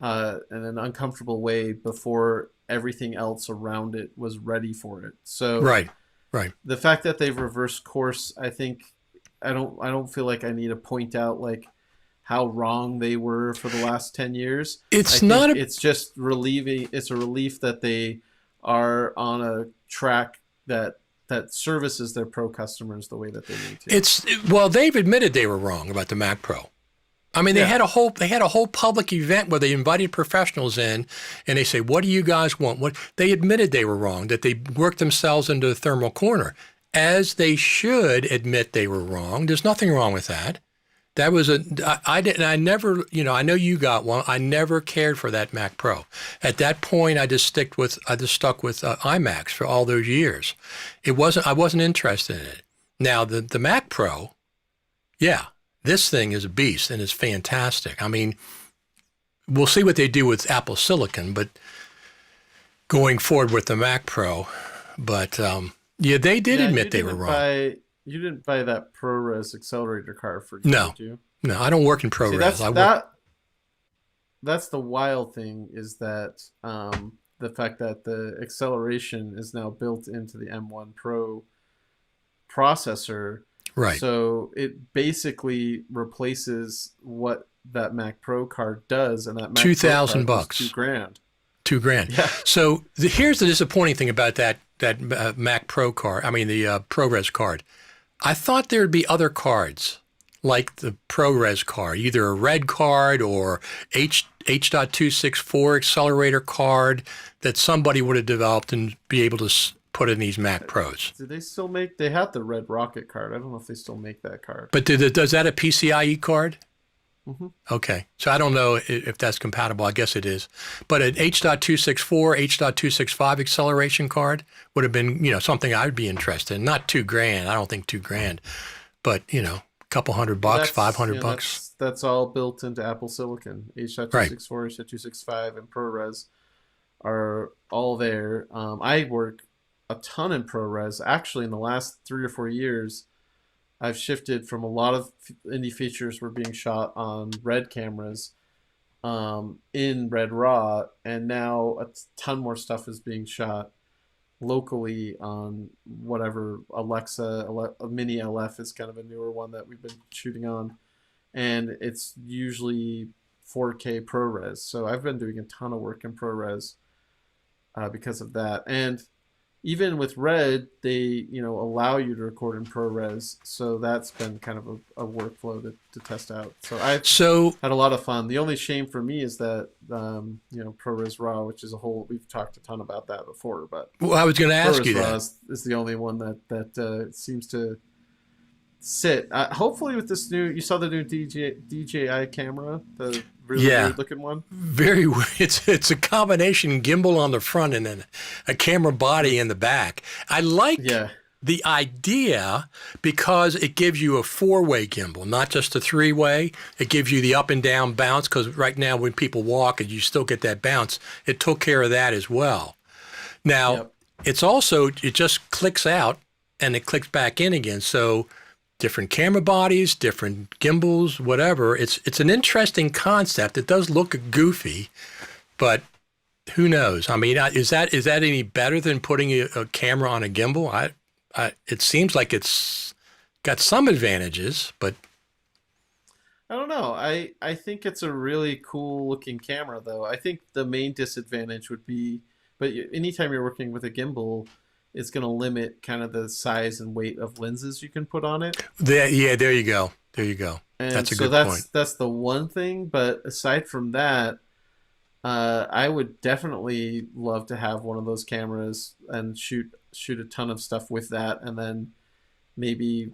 in an uncomfortable way before everything else around it was ready for it. So Right. Right. the fact that they've reversed course, I think I don't feel like I need to point out like how wrong they were for the last 10 years. I It's think not a it's just relieving. It's a relief that they are on a track that services their pro customers the way that they need to. well, they've admitted they were wrong about the Mac Pro. I mean, Yeah. they had a whole public event where they invited professionals in, and they say, "What do you guys want?" What they admitted they were wrong, that they worked themselves into the thermal corner, as they should admit they were wrong. There's nothing wrong with that. That was I didn't, I never, I know you got one. I never cared for that Mac Pro. At that point, I just stuck with iMacs for all those years. I wasn't interested in it. Now the Mac Pro, yeah, this thing is a beast and it's fantastic. I mean, we'll see what they do with Apple Silicon, but going forward with the Mac Pro, but yeah, they did admit they were wrong. You didn't buy that ProRes accelerator card for you, No. did you? No, I don't work in ProRes. That's the wild thing, is that the fact that the acceleration is now built into the M1 Pro processor. Right. So it basically replaces what that Mac Pro card does, and that Mac $2,000 Pro card was $2,000. $2,000. Yeah. So here's the disappointing thing about that Mac Pro card. I mean, the ProRes card. I thought there'd be other cards like the ProRes card, either a red card or H.264 accelerator card that somebody would have developed and be able to put in these Mac Pros. Do they still make? They had the Red Rocket card. I don't know if they still make that card. But does that a PCIe card? Mm-hmm. Okay. So I don't know if that's compatible. I guess it is. But an H.264, H.265 acceleration card would have been, something I would be interested in. Not $2,000. I don't think $2,000. But, a couple $100, $500. That's all built into Apple Silicon. H.264, H.265, and ProRes are all there. I work a ton in ProRes. Actually, in the last 3 or 4 years, I've shifted from a lot of indie features were being shot on Red cameras in Red RAW, and now a ton more stuff is being shot locally on whatever Alexa, a Mini LF is kind of a newer one that we've been shooting on, and it's usually 4K ProRes. So I've been doing a ton of work in ProRes because of that. And even with Red, they allow you to record in ProRes, so that's been kind of a workflow to test out. So I've had a lot of fun. The only shame for me is that ProRes RAW, which is we've talked a ton about that before, but well, I was going to ask ProRes you that. RAW is the only one that seems to sit. Hopefully, with this you saw the new DJI camera, the really weird looking one. Very. It's a combination gimbal on the front and then a camera body in the back. I like the idea because it gives you a 4-way gimbal, not just a 3-way. It gives you the up and down bounce, because right now when people walk and you still get that bounce, it took care of that as well. Now it's also, it just clicks out and it clicks back in again. So different camera bodies, different gimbals, whatever. It's an interesting concept. It does look goofy, but who knows? I mean, is that any better than putting a camera on a gimbal? It seems like it's got some advantages, but I don't know. I think it's a really cool looking camera, though. I think the main disadvantage would be, but anytime you're working with a gimbal, it's going to limit kind of the size and weight of lenses you can put on it. There you go. And that's a so good point. That's the one thing. But aside from that, I would definitely love to have one of those cameras and shoot a ton of stuff with that, and then maybe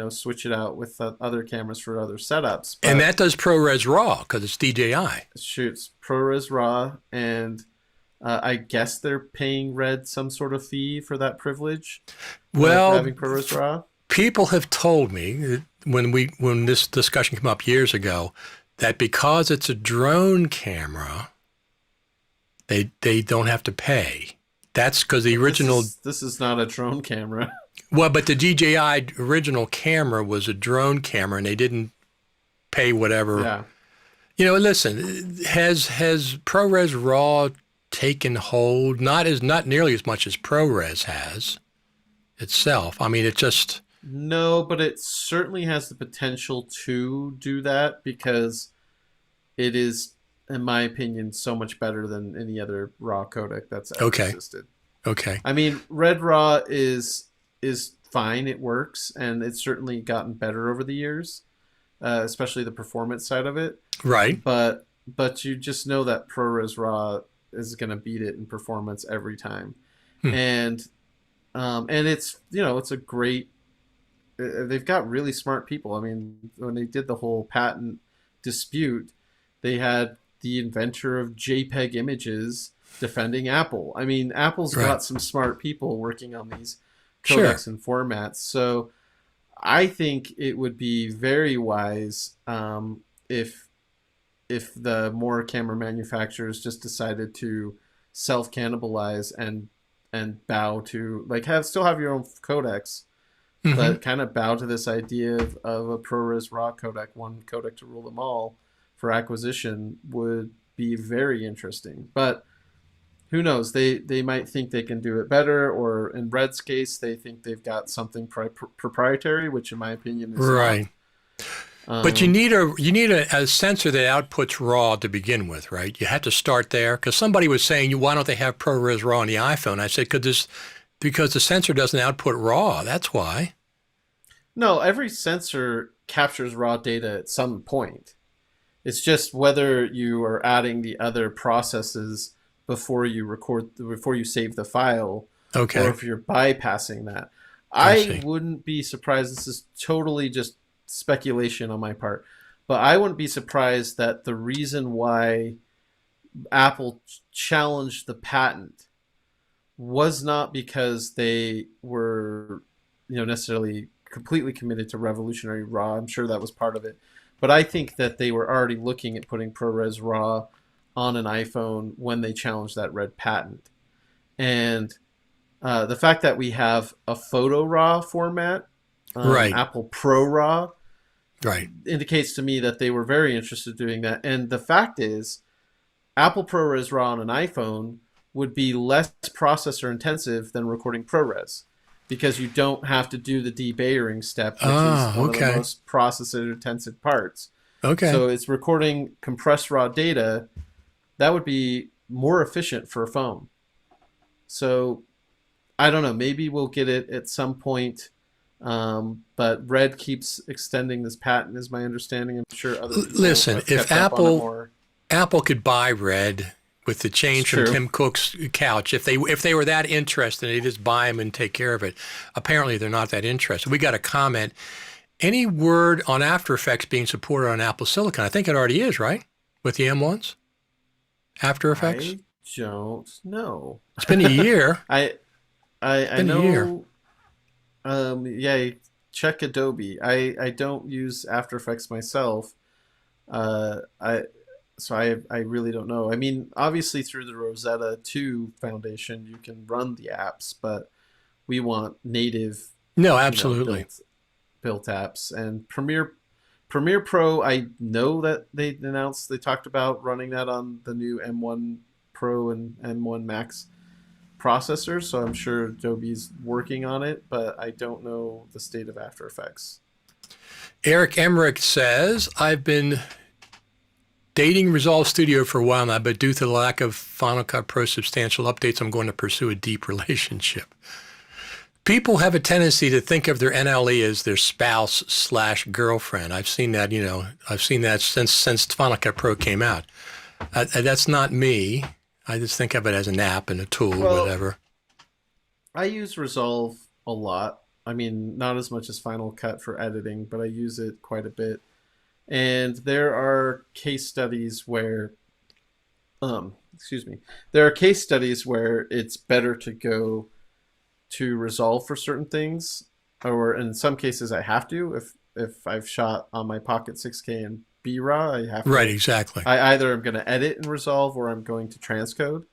switch it out with other cameras for other setups. But and that does ProRes RAW because it's DJI. It shoots ProRes RAW, and I guess they're paying Red some sort of fee for that privilege. Well, having ProRes RAW. People have told me that when this discussion came up years ago, that because it's a drone camera, they don't have to pay. That's because the original... This is not a drone camera. Well, but the DJI original camera was a drone camera, and they didn't pay whatever. Yeah. You know, listen, has ProRes RAW taken hold? Not nearly as much as ProRes has itself. I mean, it just... No, but it certainly has the potential to do that because it is, in my opinion, so much better than any other RAW codec that's ever existed. Okay. I mean, Red RAW is fine. It works, and it's certainly gotten better over the years, especially the performance side of it. Right. But you just know that ProRes RAW is going to beat it in performance every time, and it's, you know, it's a great. They've got really smart people. I mean, when they did the whole patent dispute, they had the inventor of JPEG images defending Apple. I mean, Apple's got some smart people working on these codecs and formats. So I think it would be very wise if the more camera manufacturers just decided to self-cannibalize and bow to, like, still have your own codecs, but kind of bow to this idea of a ProRes RAW codec, one codec to rule them all for acquisition would be very interesting. But who knows? They might think they can do it better, or in Red's case, they think they've got something proprietary, which in my opinion is right. Not. But you need a sensor that outputs RAW to begin with, right? You have to start there, because somebody was saying, why don't they have ProRes RAW on the iPhone? I said, because the sensor doesn't output RAW. That's why. No, every sensor captures raw data at some point. It's just whether you are adding the other processes before you save the file, or if you're bypassing that. I wouldn't be surprised. This is totally just speculation on my part, but I wouldn't be surprised that the reason why Apple challenged the patent was not because they were, you know, necessarily completely committed to revolutionary RAW. I'm sure that was part of it, but I think that they were already looking at putting ProRes RAW on an iPhone when they challenged that Red patent. And the fact that we have a photo RAW format, Apple Pro RAW, indicates to me that they were very interested in doing that. And the fact is, Apple ProRes RAW on an iPhone would be less processor intensive than recording ProRes, because you don't have to do the debayering step, which is one of the most processor intensive parts. So it's recording compressed raw data. That would be more efficient for a phone. So I don't know. Maybe we'll get it at some point. But Red keeps extending this patent, is my understanding. I'm sure other people have if kept up on it more. Apple could buy Red with the change from Tim Cook's couch, if they were that interested, they just buy them and take care of it. Apparently, they're not that interested. We got a comment. Any word on After Effects being supported on Apple Silicon? I think it already is, right? With the M1s? After Effects? I don't know. It's been a year. I know. Yeah, check Adobe. I don't use After Effects myself. So I really don't know. I mean, obviously through the Rosetta 2 Foundation, you can run the apps, but we want native, absolutely, built apps. And Premiere Pro, I know that they talked about running that on the new M1 Pro and M1 Max processors, so I'm sure Adobe's working on it, but I don't know the state of After Effects. Eric Emmerich says, I've been dating Resolve Studio for a while now, but due to the lack of Final Cut Pro substantial updates, I'm going to pursue a deep relationship. People have a tendency to think of their NLE as their spouse/girlfriend. I've seen that, since Final Cut Pro came out. That's not me. I just think of it as an app and a tool, whatever. I use Resolve a lot. I mean, not as much as Final Cut for editing, but I use it quite a bit. And there are case studies where, there are case studies where it's better to go to Resolve for certain things, or in some cases I have to if I've shot on my Pocket 6K and BRAW. I have Right, to. exactly. I either am going to edit in Resolve or I'm going to transcode.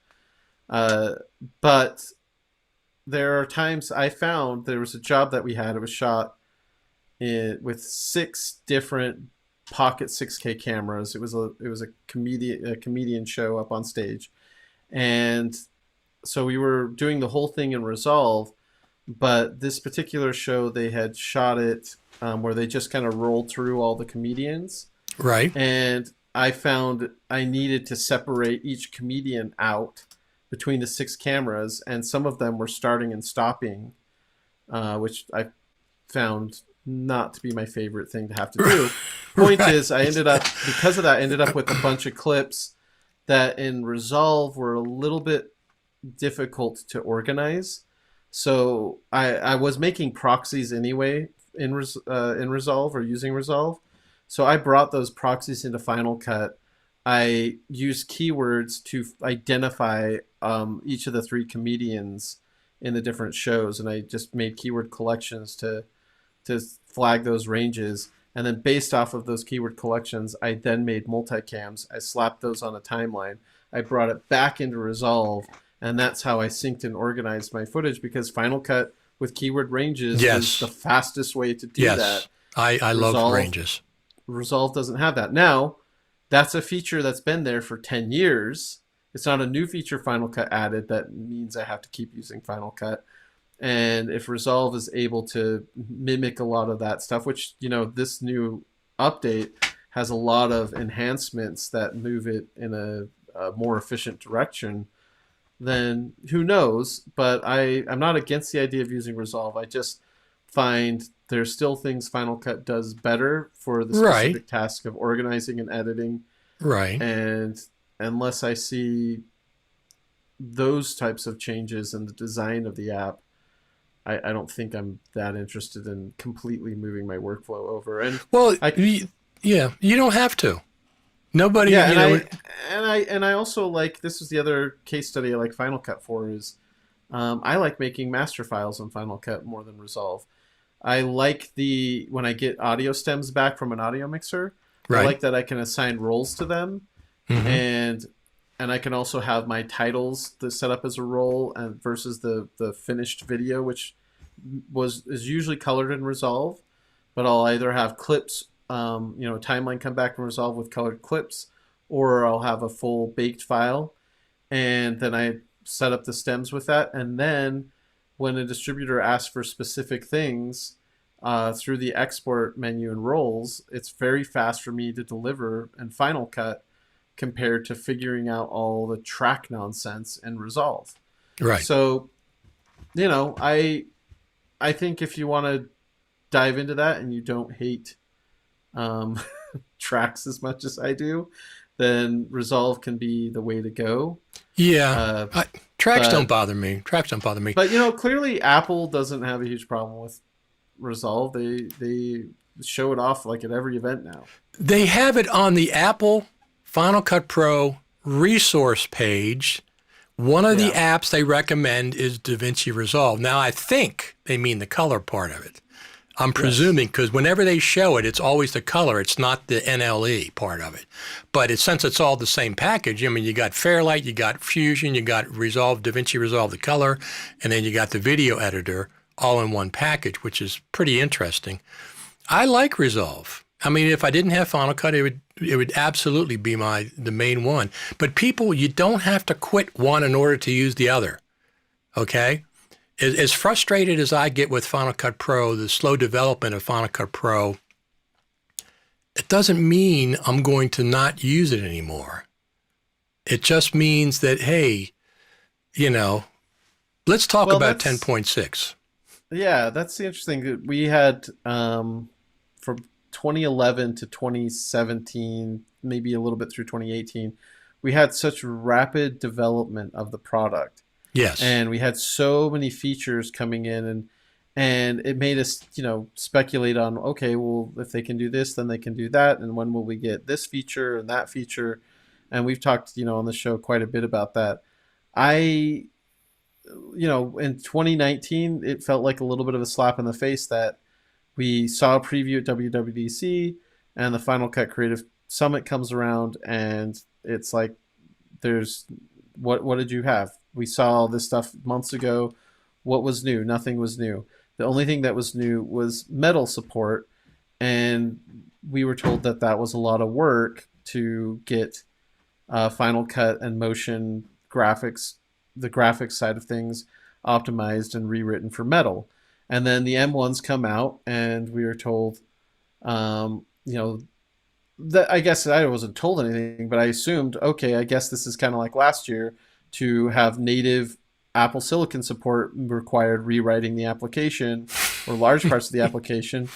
But there are times I found there was a job that we had. It was shot with 6 different pocket 6K cameras. It was a comedian show up on stage, and so we were doing the whole thing in Resolve. But this particular show, they had shot it where they just kind of rolled through all the comedians, Right. and I found I needed to separate each comedian out between the 6 cameras, and some of them were starting and stopping, which I found not to be my favorite thing to have to do. Point Right. is, I ended up, because of that, I ended up with a bunch of clips that in Resolve were a little bit difficult to organize. So I was making proxies anyway in Resolve or using Resolve. So I brought those proxies into Final Cut. I used keywords to identify each of the 3 comedians in the different shows, and I just made keyword collections to flag those ranges. And then based off of those keyword collections, I then made multicams. I slapped those on a timeline. I brought it back into Resolve, and that's how I synced and organized my footage, because Final Cut with keyword ranges is the fastest way to do that. I love ranges. Resolve doesn't have that. Now, that's a feature that's been there for 10 years. It's not a new feature Final Cut added that means I have to keep using Final Cut. And if Resolve is able to mimic a lot of that stuff, which, this new update has a lot of enhancements that move it in a more efficient direction, then who knows? But I'm not against the idea of using Resolve. I just find there's still things Final Cut does better for the specific task of organizing and editing. Right. And unless I see those types of changes in the design of the app, I don't think I'm that interested in completely moving my workflow over. And you don't have to. Nobody. Yeah, and I also like, this is the other case study I like Final Cut for, is I like making master files in Final Cut more than Resolve. I like when I get audio stems back from an audio mixer. Right. I like that I can assign roles to them, and I can also have my titles set up as a role, and versus the finished video, which is usually colored in Resolve, but I'll either have clips, timeline come back from Resolve with colored clips, or I'll have a full baked file, and then I set up the stems with that, and then when a distributor asks for specific things through the export menu and roles, it's very fast for me to deliver in Final Cut compared to figuring out all the track nonsense in Resolve. Right. So, I think if you want to dive into that and you don't hate tracks as much as I do, then Resolve can be the way to go. Yeah. Tracks don't bother me. But, clearly Apple doesn't have a huge problem with Resolve. They show it off like at every event now. They have it on the Apple Final Cut Pro resource page. One of the apps they recommend is Davinci Resolve. Now, I think they mean the color part of it. I'm presuming, because whenever they show it, it's always the color. It's not the NLE part of it. But since it's all the same package, you got Fairlight, you got Fusion, you got Resolve, Davinci Resolve, the color, and then you got the video editor all in one package, which is pretty interesting. I like Resolve. If I didn't have Final Cut, it would absolutely be the main one. But people, you don't have to quit one in order to use the other. Okay? As frustrated as I get with Final Cut Pro, the slow development of Final Cut Pro, it doesn't mean I'm going to not use it anymore. It just means that, hey, let's talk about 10.6. Yeah, that's the interesting thing. We had from 2011 to 2017, maybe a little bit through 2018, we had such rapid development of the product. Yes. And we had so many features coming in, and it made us, speculate on, okay, well, if they can do this, then they can do that. And when will we get this feature and that feature? And we've talked, on the show quite a bit about that. In 2019, it felt like a little bit of a slap in the face that we saw a preview at WWDC, and the Final Cut Creative Summit comes around and it's like, there's what did you have? We saw all this stuff months ago. What was new? Nothing was new. The only thing that was new was metal support, and we were told that that was a lot of work to get Final Cut and motion graphics, the graphics side of things, optimized and rewritten for metal. And then the M1s come out, and we were told, you know, that I guess I wasn't told anything, but I assumed, okay, I guess this is kind of like last year, to have native Apple Silicon support required rewriting the application or large parts of the application.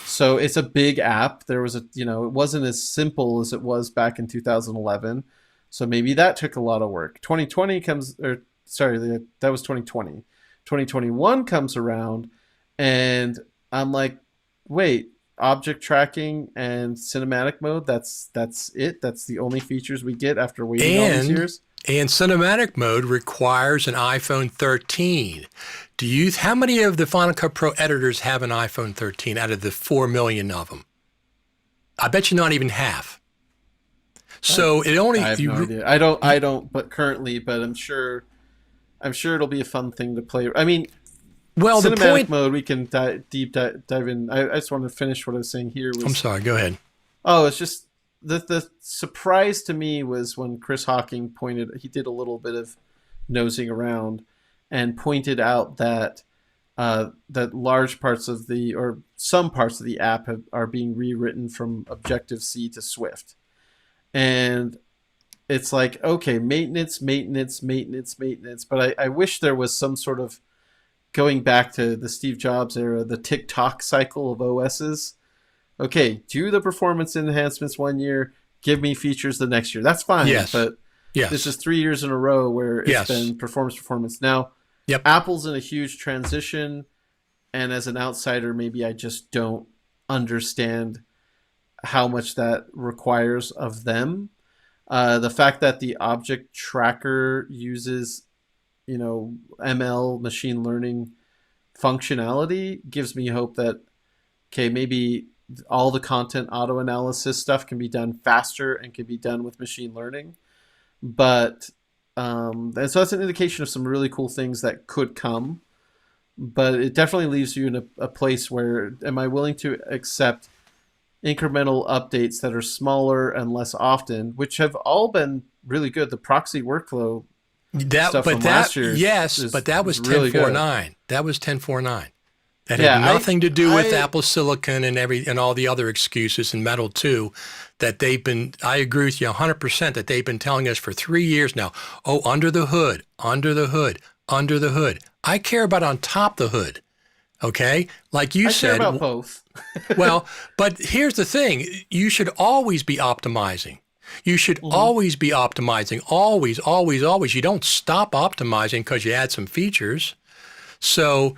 So it's a big app. There was it wasn't as simple as it was back in 2011. So maybe that took a lot of work. 2020 comes, or sorry, that was 2020. 2021 comes around, and I'm like, wait, object tracking and cinematic mode, that's it? That's the only features we get after waiting all these years? And cinematic mode requires an iPhone 13. How many of the Final Cut Pro editors have an iPhone 13 out of the 4 million of them? I bet you not even half. So it only... I have no idea. I don't, but currently, but I'm sure it'll be a fun thing to play. I mean, well, cinematic the point mode, we can dive in. I just want to finish what I was saying here. I'm sorry, go ahead. Oh, it's just the surprise to me was when Chris Hawking he did a little bit of nosing around and pointed out that that large parts of some parts of the app are being rewritten from Objective-C to Swift. And it's like, okay, maintenance, but I wish there was some sort of, going back to the Steve Jobs era, the tick-tock cycle of OSs. Okay, do the performance enhancements one year, give me features the next year. That's fine, yes. But yes. This is 3 years in a row where it's yes. been performance. Now, yep. Apple's in a huge transition, and as an outsider, maybe I just don't understand how much that requires of them. The fact that the object tracker uses, ML, machine learning functionality, gives me hope that, okay, maybe all the content auto analysis stuff can be done faster and can be done with machine learning. But and so that's an indication of some really cool things that could come. But it definitely leaves you in a place where, am I willing to accept incremental updates that are smaller and less often, which have all been really good. The proxy workflow stuff from last year, but that was 10.4.9. really good. That was 10.4.9. That had nothing to do with Apple Silicon and all the other excuses, and Metal too, that they've been. I agree with you 100% that they've been telling us for 3 years now. Oh, under the hood. I care about on top the hood. Okay, like you said. I care about both. Well, but here's the thing: you should always be optimizing. You should always be optimizing. Always. You don't stop optimizing because you add some features. So,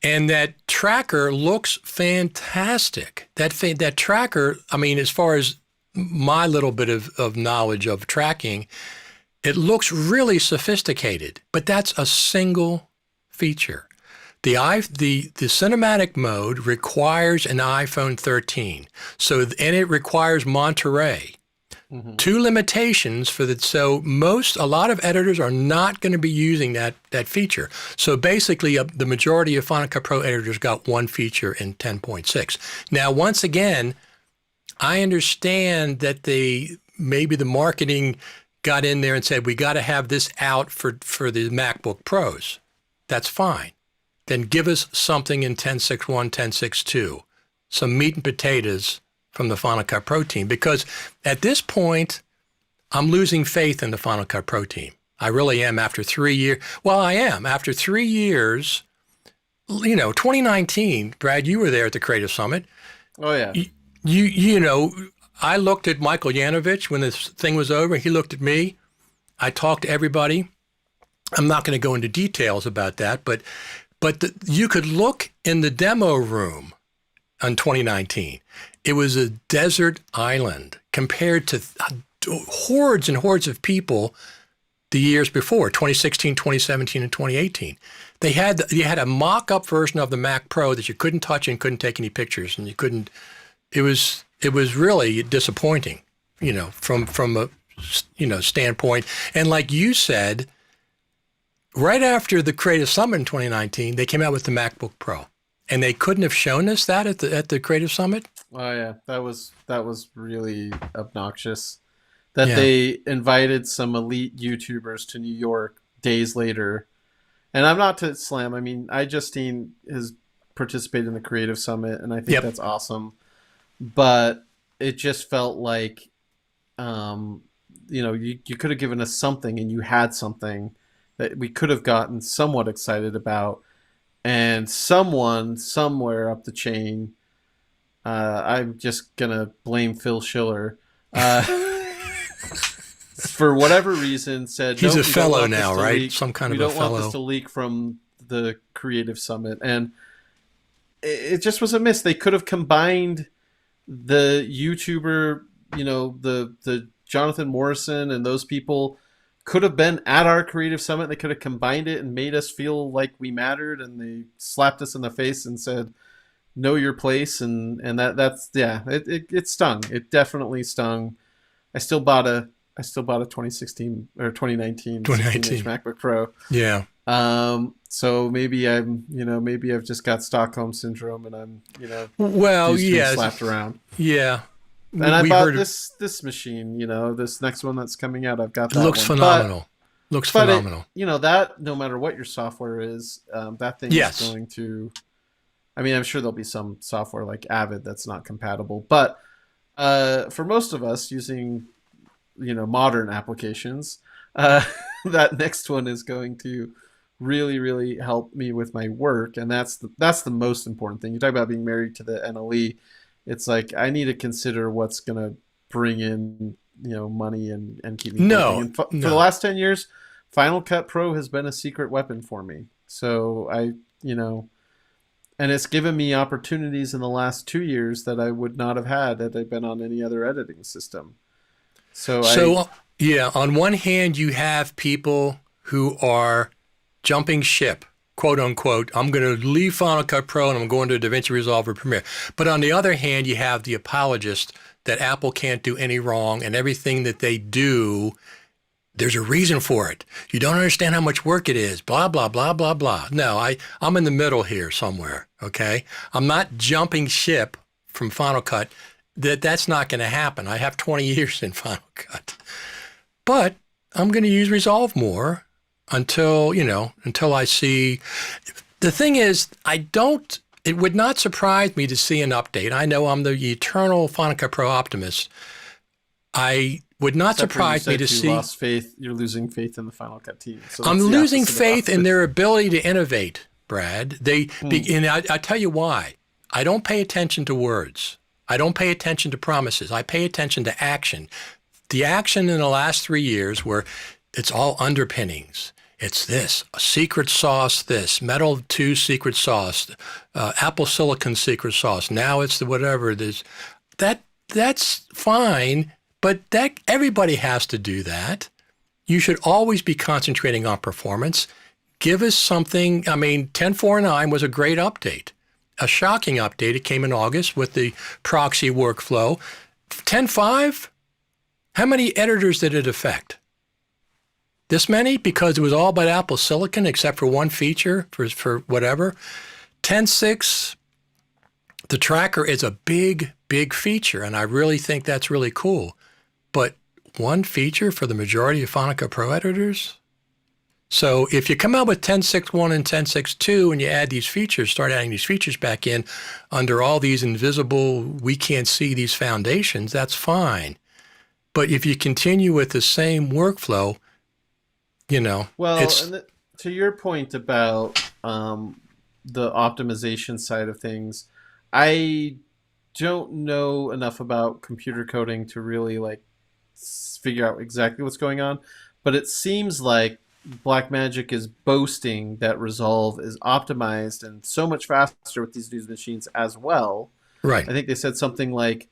and that tracker looks fantastic. That tracker, I mean, as far as my little bit of knowledge of tracking, it looks really sophisticated. But that's a single feature. The cinematic mode requires an iPhone 13. So, and it requires Monterey. Mm-hmm. Two limitations so a lot of editors are not going to be using that feature. So basically, the majority of Final Cut Pro editors got one feature in 10.6. Now, once again, I understand that maybe the marketing got in there and said, we got to have this out for the MacBook Pros. That's fine. Then give us something in 10.6.1, 10.6.2, some meat and potatoes from the Final Cut Pro team, because at this point, I'm losing faith in the Final Cut Pro team. I really am after 3 years. Well, I am. After 3 years, 2019, Brad, you were there at the Creative Summit. Oh, yeah. I looked at Michael Yanovich when this thing was over. He looked at me. I talked to everybody. I'm not going to go into details about that, but you could look in the demo room in 2019. It was a desert island compared to hordes and hordes of people the years before, 2016, 2017, and 2018. You had a mock-up version of the Mac Pro that you couldn't touch and couldn't take any pictures, and you couldn't. It was it was really disappointing, from a, standpoint. And like you said, right after the Creative Summit in 2019, they came out with the MacBook Pro, and they couldn't have shown us that at the Creative Summit. Oh yeah, that was really obnoxious. That they invited some elite YouTubers to New York days later. And I'm not to slam. I mean, Justine has participated in the Creative Summit, and I think that's awesome. But it just felt like, you could have given us something, and you had something that we could have gotten somewhat excited about. And someone somewhere up the chain, I'm just gonna blame Phil Schiller. For whatever reason, said he's a fellow now, right? Leak. Some kind we of a don't fellow. want this to leak from the Creative Summit, and it just was a miss. They could have combined the YouTuber, the Jonathan Morrison and those people could have been at our Creative Summit. They could have combined it and made us feel like we mattered, and they slapped us in the face and said, "Know your place," and that's it stung. It definitely stung. I still bought a 2016 or 2019 16-inch MacBook Pro. Yeah. So maybe maybe I've just got Stockholm syndrome, and I'm slapped around. Yeah. And I bought this machine. This next one that's coming out. I've got that. It looks phenomenal. Phenomenal. That no matter what your software is, that thing is going to. I mean, I'm sure there'll be some software like Avid that's not compatible, but for most of us using modern applications, that next one is going to really, really help me with my work, and that's the most important thing. You talk about being married to the NLE. It's like I need to consider what's going to bring in money and keep me working. And for the last 10 years, Final Cut Pro has been a secret weapon for me. So and it's given me opportunities in the last 2 years that I would not have had had I been on any other editing system. So on one hand, you have people who are jumping ship, quote unquote. I'm going to leave Final Cut Pro and I'm going to DaVinci Resolve or Premiere. But on the other hand, you have the apologist that Apple can't do any wrong, and everything that they do, there's a reason for it. You don't understand how much work it is, blah, blah, blah, blah, blah. No, I'm in the middle here somewhere, okay? I'm not jumping ship from Final Cut. That's not going to happen. I have 20 years in Final Cut. But I'm going to use Resolve more until I see. The thing is, it would not surprise me to see an update. I know I'm the eternal Final Cut Pro optimist. I would not surprise me to see. Lost faith. You're losing faith in the Final Cut team. So I'm losing faith in their ability to innovate, Brad. And I tell you why. I don't pay attention to words. I don't pay attention to promises. I pay attention to action. The action in the last 3 years where it's all underpinnings. It's this, a secret sauce, this, Metal 2 secret sauce, Apple Silicon secret sauce. Now it's the whatever it is. That's fine, but everybody has to do that. You should always be concentrating on performance. Give us something. I mean, 10.4.9 was a great update. A shocking update. It came in August with the proxy workflow. 10.5, how many editors did it affect? This many? Because it was all about Apple Silicon except for one feature for whatever. 10.6, the tracker is a big, big feature, and I really think that's really cool. But one feature for the majority of Final Cut Pro editors? So if you come out with 10.6.1 and 10.6.2 and you add these features, start adding these features back in under all these invisible, we can't see these foundations, that's fine. But if you continue with the same workflow, to your point about the optimization side of things, I don't know enough about computer coding to really figure out exactly what's going on, but it seems like Blackmagic is boasting that Resolve is optimized and so much faster with these new machines as well. Right. I think they said something like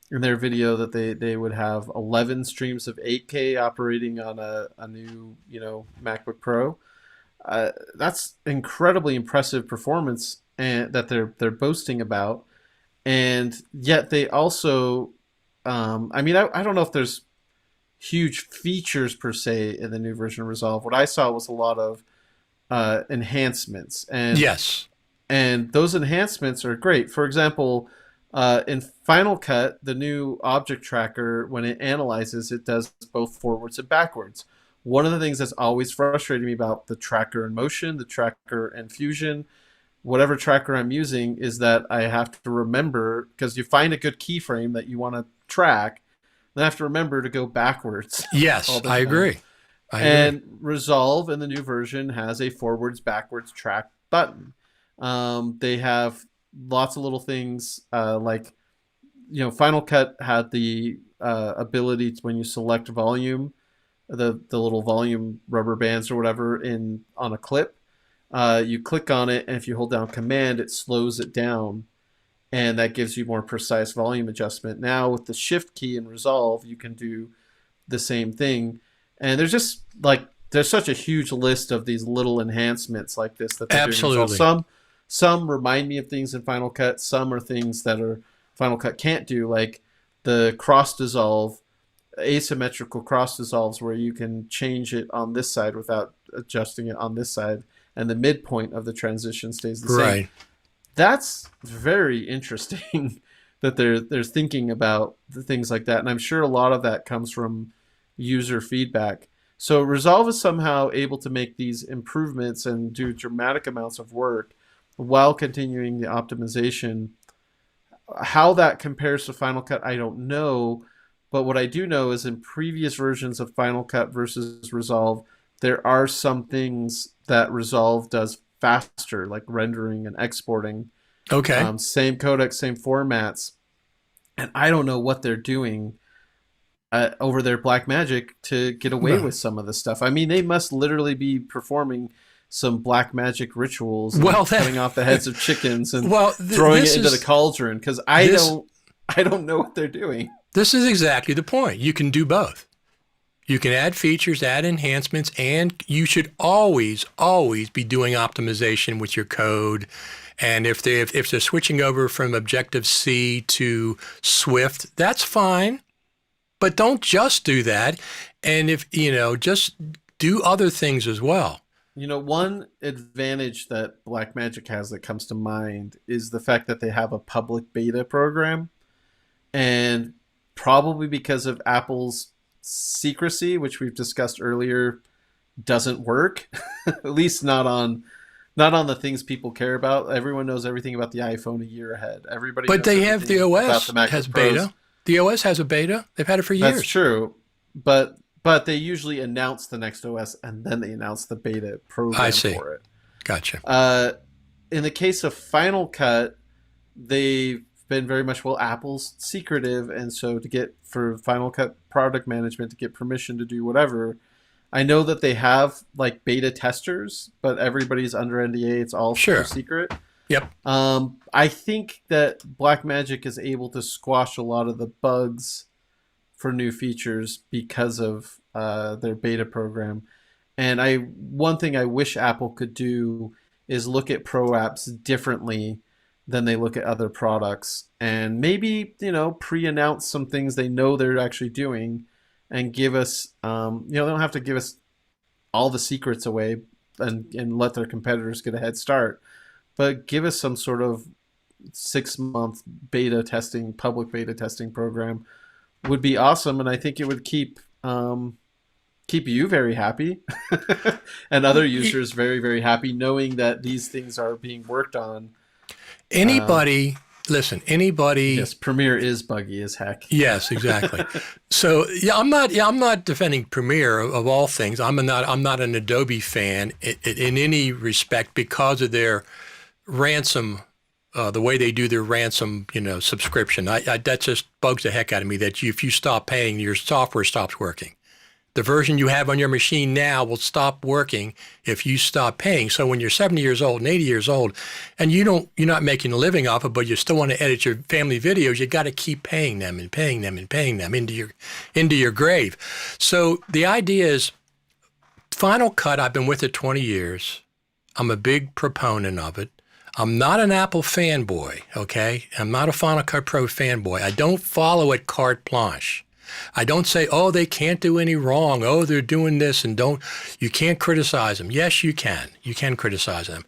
in their video that they would have 11 streams of 8K operating on a new MacBook Pro. That's incredibly impressive performance and that they're boasting about. And yet they also, I mean, I don't know if there's huge features per se in the new version of Resolve. What I saw was a lot of enhancements, Yes. and those enhancements are great. For example, in Final Cut, the new object tracker, when it analyzes, it does both forwards and backwards. One of the things that's always frustrated me about the tracker in Motion, the tracker in Fusion, whatever tracker I'm using, is that I have to remember, because you find a good keyframe that you want to track, then I have to remember to go backwards. all Yes, the I time. agree. I agree. And Resolve in the new version has a forwards backwards track button. They have lots of little things like, Final Cut had the ability to, when you select volume, the little volume rubber bands or whatever on a clip, you click on it, and if you hold down Command, it slows it down, and that gives you more precise volume adjustment. Now with the Shift key in Resolve, you can do the same thing. And there's such a huge list of these little enhancements like this that they're doing. Absolutely. Some remind me of things in Final Cut. Some are things that Final Cut can't do, like the cross dissolve, asymmetrical cross dissolves, where you can change it on this side without adjusting it on this side, and the midpoint of the transition stays the same. Right. That's very interesting that they're thinking about the things like that, and I'm sure a lot of that comes from user feedback. So Resolve is somehow able to make these improvements and do dramatic amounts of work while continuing the optimization. How that compares to Final Cut, I don't know. But what I do know is in previous versions of Final Cut versus Resolve, there are some things that Resolve does faster, like rendering and exporting. Okay. Same codec, same formats. And I don't know what they're doing over their Blackmagic to get away No. with some of this stuff. I mean, they must literally be performing some Blackmagic rituals, and Well, cutting off the heads of chickens and Well, throwing this it into is the cauldron, because I don't know what they're doing. this is exactly the point. You can do both. You can add features, add enhancements, and you should always be doing optimization with your code. And if they're switching over from Objective-C to Swift, that's fine. But don't just do that. And just do other things as well. One advantage that Blackmagic has that comes to mind is the fact that they have a public beta program. And probably because of Apple's secrecy, which we've discussed earlier, doesn't work. At least not on the things people care about. Everyone knows everything about the iPhone a year ahead. Everybody But knows they have the everything OS about the MacBook has Pros. beta. The OS has a beta. They've had it for years. That's true. But they usually announce the next OS, and then they announce the beta program I see. for it. Gotcha. In the case of Final Cut, they've been very much, Apple's secretive, and so for Final Cut product management to get permission to do whatever, I know that they have like beta testers, but everybody's under NDA. It's all super secret. Yep. I think that Blackmagic is able to squash a lot of the bugs for new features because of their beta program. And one thing I wish Apple could do is look at Pro apps differently than they look at other products, and maybe pre-announce some things they know they're actually doing, and give us they don't have to give us all the secrets away and let their competitors get a head start, but give us some sort of 6-month public beta testing program would be awesome. And I think it would keep you very happy and other users very, very happy, knowing that these things are being worked on. Anybody. Yes, Premiere is buggy as heck. Yes, exactly. So I'm not defending Premiere of all things. I'm not an Adobe fan in any respect because of their ransom, the way they do their ransom, subscription. That just bugs the heck out of me. That if you stop paying, your software stops working. The version you have on your machine now will stop working if you stop paying. So when you're 70 years old and 80 years old, and you're not making a living off it, but you still want to edit your family videos, you got to keep paying them and paying them and paying them into your grave. So the idea is, Final Cut, I've been with it 20 years. I'm a big proponent of it. I'm not an Apple fanboy, okay? I'm not a Final Cut Pro fanboy. I don't follow it carte blanche. I don't say, oh, they can't do any wrong. Oh, they're doing this and you can't criticize them. Yes, you can. You can criticize them.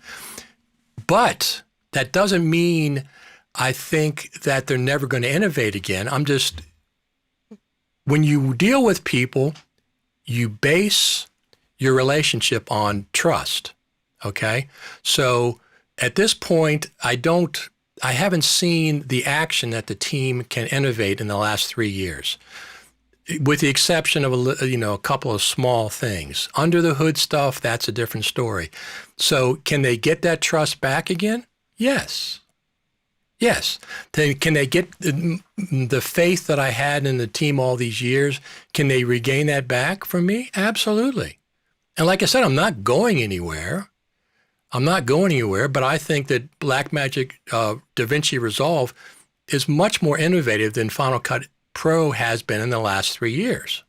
But that doesn't mean I think that they're never going to innovate again. When you deal with people, you base your relationship on trust, okay? So at this point, I haven't seen the action that the team can innovate in the last 3 years, with the exception of a couple of small things. Under the hood stuff, that's a different story. So can they get that trust back again? Yes. Yes. Can they get the faith that I had in the team all these years? Can they regain that back from me? Absolutely. And like I said, I'm not going anywhere. But I think that Blackmagic Davinci Resolve is much more innovative than Final Cut Pro has been in the last 3 years.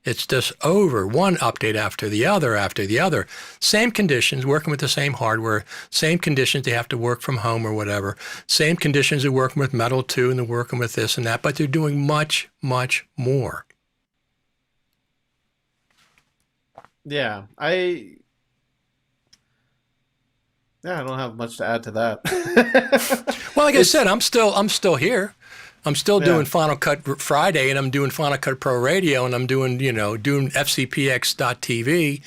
It's just over one update after the other. Same conditions, working with the same hardware, same conditions, they have to work from home or whatever. Same conditions, they're working with Metal 2 and they're working with this and that, but they're doing much, much more. Yeah, I don't have much to add to that. Well, like I said, I'm still here. I'm still doing Final Cut Friday, and I'm doing Final Cut Pro Radio, and I'm doing FCPX.TV.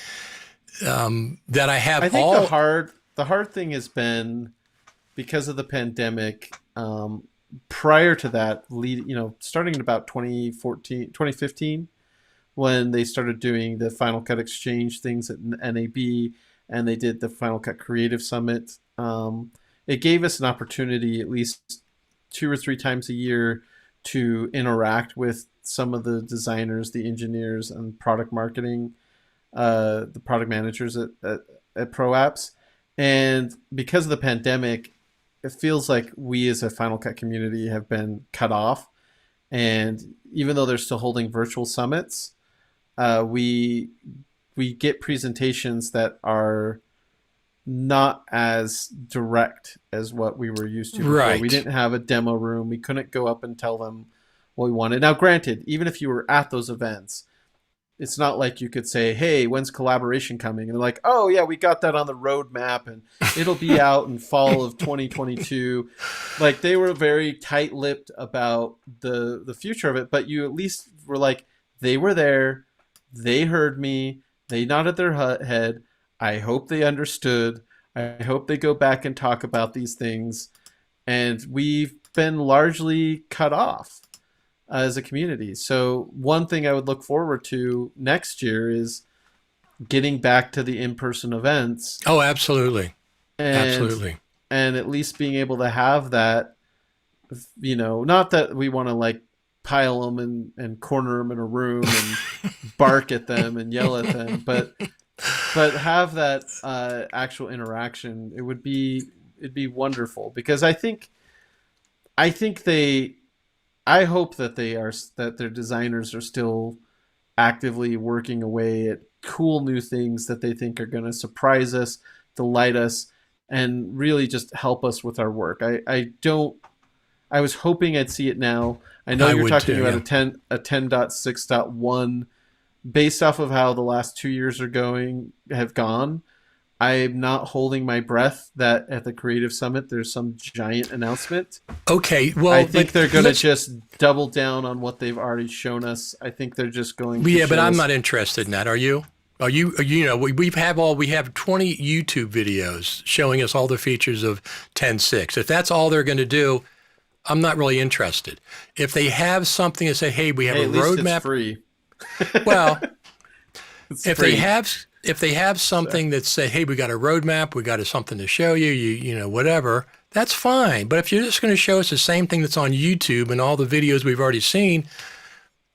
That I have. I think the hard thing has been because of the pandemic. Prior to that, starting in about 2015, when they started doing the Final Cut Exchange things at NAB, and they did the Final Cut Creative Summit. It gave us an opportunity, at least 2 or 3 times a year, to interact with some of the designers, the engineers, and product marketing, the product managers at Pro Apps. And because of the pandemic, it feels like we as a Final Cut community have been cut off. And even though they're still holding virtual summits, we get presentations that are not as direct as what we were used to before. Right. We didn't have a demo room. We couldn't go up and tell them what we wanted. Now, granted, even if you were at those events, it's not like you could say, hey, when's collaboration coming? And they're like, oh, yeah, we got that on the roadmap, and it'll be out in fall of 2022. Like, they were very tight-lipped about the future of it, but you at least were like, they were there, they heard me, they nodded their head, I hope they understood. I hope they go back and talk about these things. And we've been largely cut off as a community. So one thing I would look forward to next year is getting back to the in-person events. Oh, absolutely. And at least being able to have that, not that we want to like pile them and corner them in a room and bark at them and yell at them, but have that actual interaction. It'd be wonderful, because I hope that their designers are still actively working away at cool new things that they think are going to surprise us, delight us, and really just help us with our work. I was hoping I'd see it now. I know you're talking about a 10.6.1. Based off of how the last 2 years have gone, I'm not holding my breath that at the Creative Summit there's some giant announcement. Okay, well, I think they're going to just double down on what they've already shown us. I think they're just going to but I'm not interested in that. Are you? We have 20 YouTube videos showing us all the features of 10.6. If that's all they're going to do, I'm not really interested. If they have something to say, hey, we have a roadmap. It's free. Well, if they have something that say, hey, we got a roadmap, we got something to show you, whatever, that's fine. But if you're just going to show us the same thing that's on YouTube and all the videos we've already seen,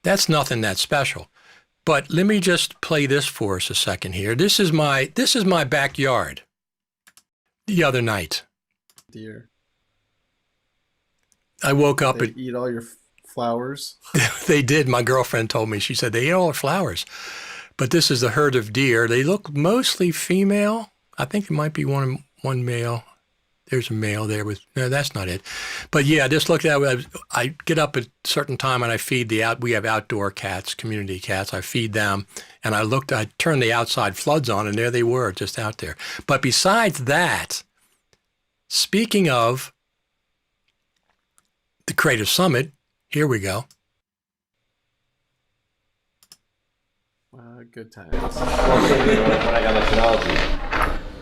that's nothing that special. But let me just play this for us a second here. This is my backyard the other night. Dear. I woke up and eat all your flowers. They did. My girlfriend told me. She said they eat all the flowers. But this is the herd of deer. They look mostly female. I think there might be one male. There's a male there with, no, that's not it. But yeah, just look at it. I get up at a certain time and I feed we have outdoor cats, community cats. I feed them and I turned the outside floods on and there they were just out there. But besides that, speaking of the Creative Summit, here we go. Good times. When I got my technology,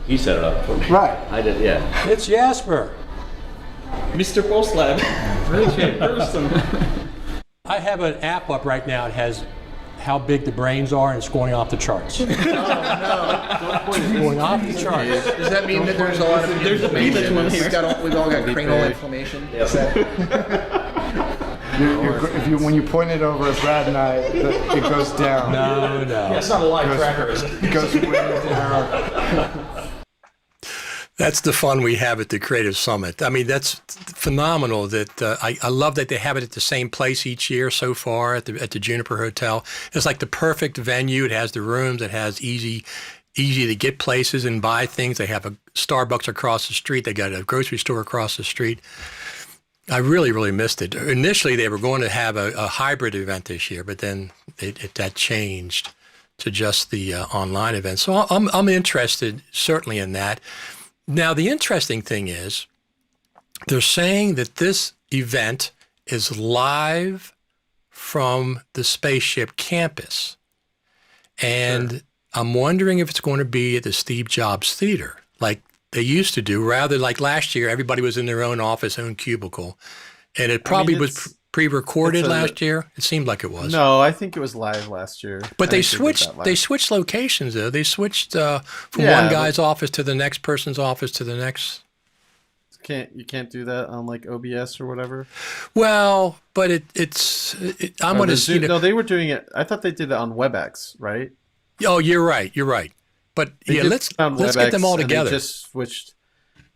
he set it up for me. Right. I did, yeah. It's Jasper. Mr. Post Lab. I have an app up right now. It has how big the brains are, and it's going off the charts. Don't point it. Going off the charts. Does that mean that there's a lot of inflammation? We've all got cranial big. inflammation? Yes. When you point it over at Brad and I, it goes down. No. It's not a live tracker, is it? It goes way down. That's the fun we have at the Creative Summit. I mean, that's phenomenal that I love that they have it at the same place each year so far at the Juniper Hotel. It's like the perfect venue. It has the rooms. It has easy to get places and buy things. They have a Starbucks across the street. They got a grocery store across the street. I really, really missed it. Initially, they were going to have a hybrid event this year, but then that changed to just the online event. So I'm interested certainly in that. Now, the interesting thing is they're saying that this event is live from the spaceship campus. And sure. I'm wondering if it's going to be at the Steve Jobs Theater, like they used to do, rather like last year, everybody was in their own office, own cubicle. And it probably was pre-recorded last year. It seemed like it was. No, I think it was live last year. But they switched locations though. They switched from one guy's office to the next person's office to the next. You can't do that on like OBS or whatever. Well, but I'm going to see. No, they were doing it. I thought they did it on WebEx, right? Oh, you're right. But yeah, let's get them all together. They just switched.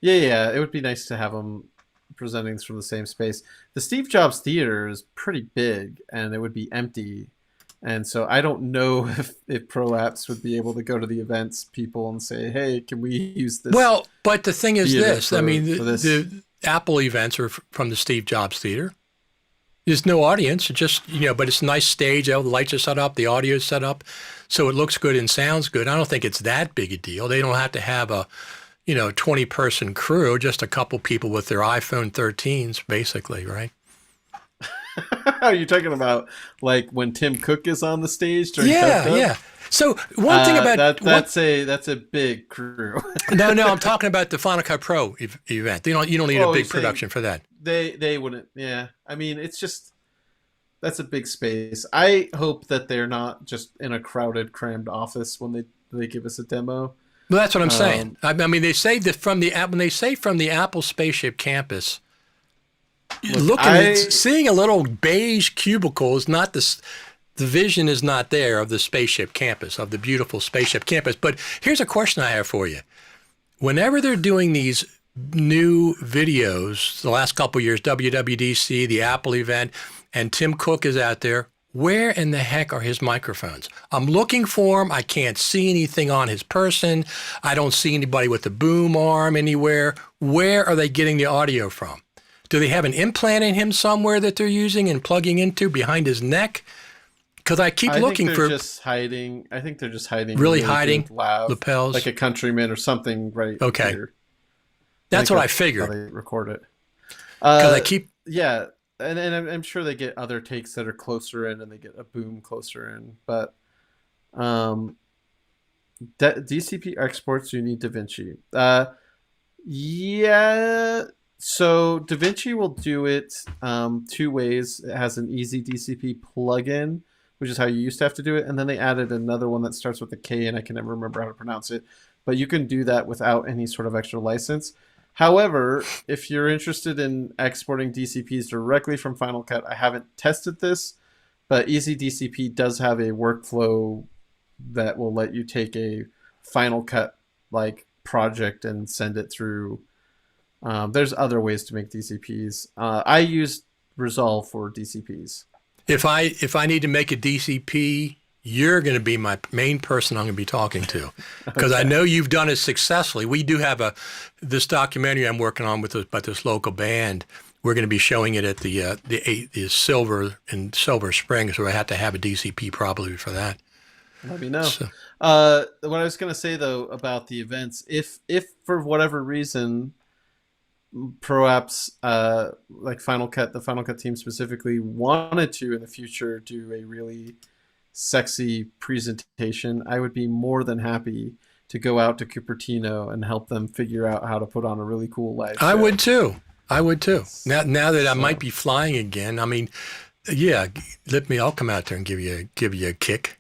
Yeah. It would be nice to have them presenting from the same space. The Steve Jobs Theater is pretty big, and it would be empty. And so I don't know if Pro Apps would be able to go to the events people and say, "Hey, can we use this?" Well, but the thing is this. I mean, the Apple events are from the Steve Jobs Theater. There's no audience, just but it's a nice stage. The lights are set up, the audio is set up, so it looks good and sounds good. I don't think it's that big a deal. They don't have to have a 20-person crew, just a couple people with their iPhone 13s, basically, right? Are you talking about like when Tim Cook is on the stage during Yeah. So one thing about that's a big crew. No, I'm talking about the Final Cut Pro event. You don't need a big production for that. They wouldn't. Yeah, I mean, it's just that's a big space. I hope that they're not just in a crowded, crammed office when they give us a demo. Well, that's what I'm saying. I mean, they say that from the Apple spaceship campus. Seeing a little beige cubicle is not the vision is not there of the spaceship campus, of the beautiful spaceship campus. But here's a question I have for you. Whenever they're doing these new videos, the last couple of years, WWDC, the Apple event, and Tim Cook is out there, where in the heck are his microphones? I'm looking for him. I can't see anything on his person. I don't see anybody with a boom arm anywhere. Where are they getting the audio from? Do they have an implant in him somewhere that they're using and plugging into behind his neck? Because I keep looking for. I think they're just hiding. Really hiding loud, lapels, like a Countryman or something, right? Okay, here. That's what I figured. How they record it. Because I keep. Yeah, and I'm sure they get other takes that are closer in, and they get a boom closer in. But DCP exports, you need Davinci. Yeah. So Davinci will do it two ways. It has an easy DCP plugin, which is how you used to have to do it. And then they added another one that starts with a K, and I can never remember how to pronounce it. But you can do that without any sort of extra license. However, if you're interested in exporting DCPs directly from Final Cut, I haven't tested this, but Easy DCP does have a workflow that will let you take a Final Cut like project and send it through. There's other ways to make DCPs. I use Resolve for DCPs. If I need to make a DCP you're going to be my main person I'm going to be talking to, because I know you've done it successfully. We do have this documentary I'm working on about this local band. We're going to be showing it at the Silver in Silver Spring, so I have to have a DCP probably for that. Let me know. So, What I was going to say though about the events, if for whatever reason, pro apps like Final Cut, the Final Cut team specifically, wanted to in the future do a really sexy presentation, I would be more than happy to go out to Cupertino and help them figure out how to put on a really cool live show. I would too. Now that I might be flying again, I mean, yeah, I'll come out there and give you a kick.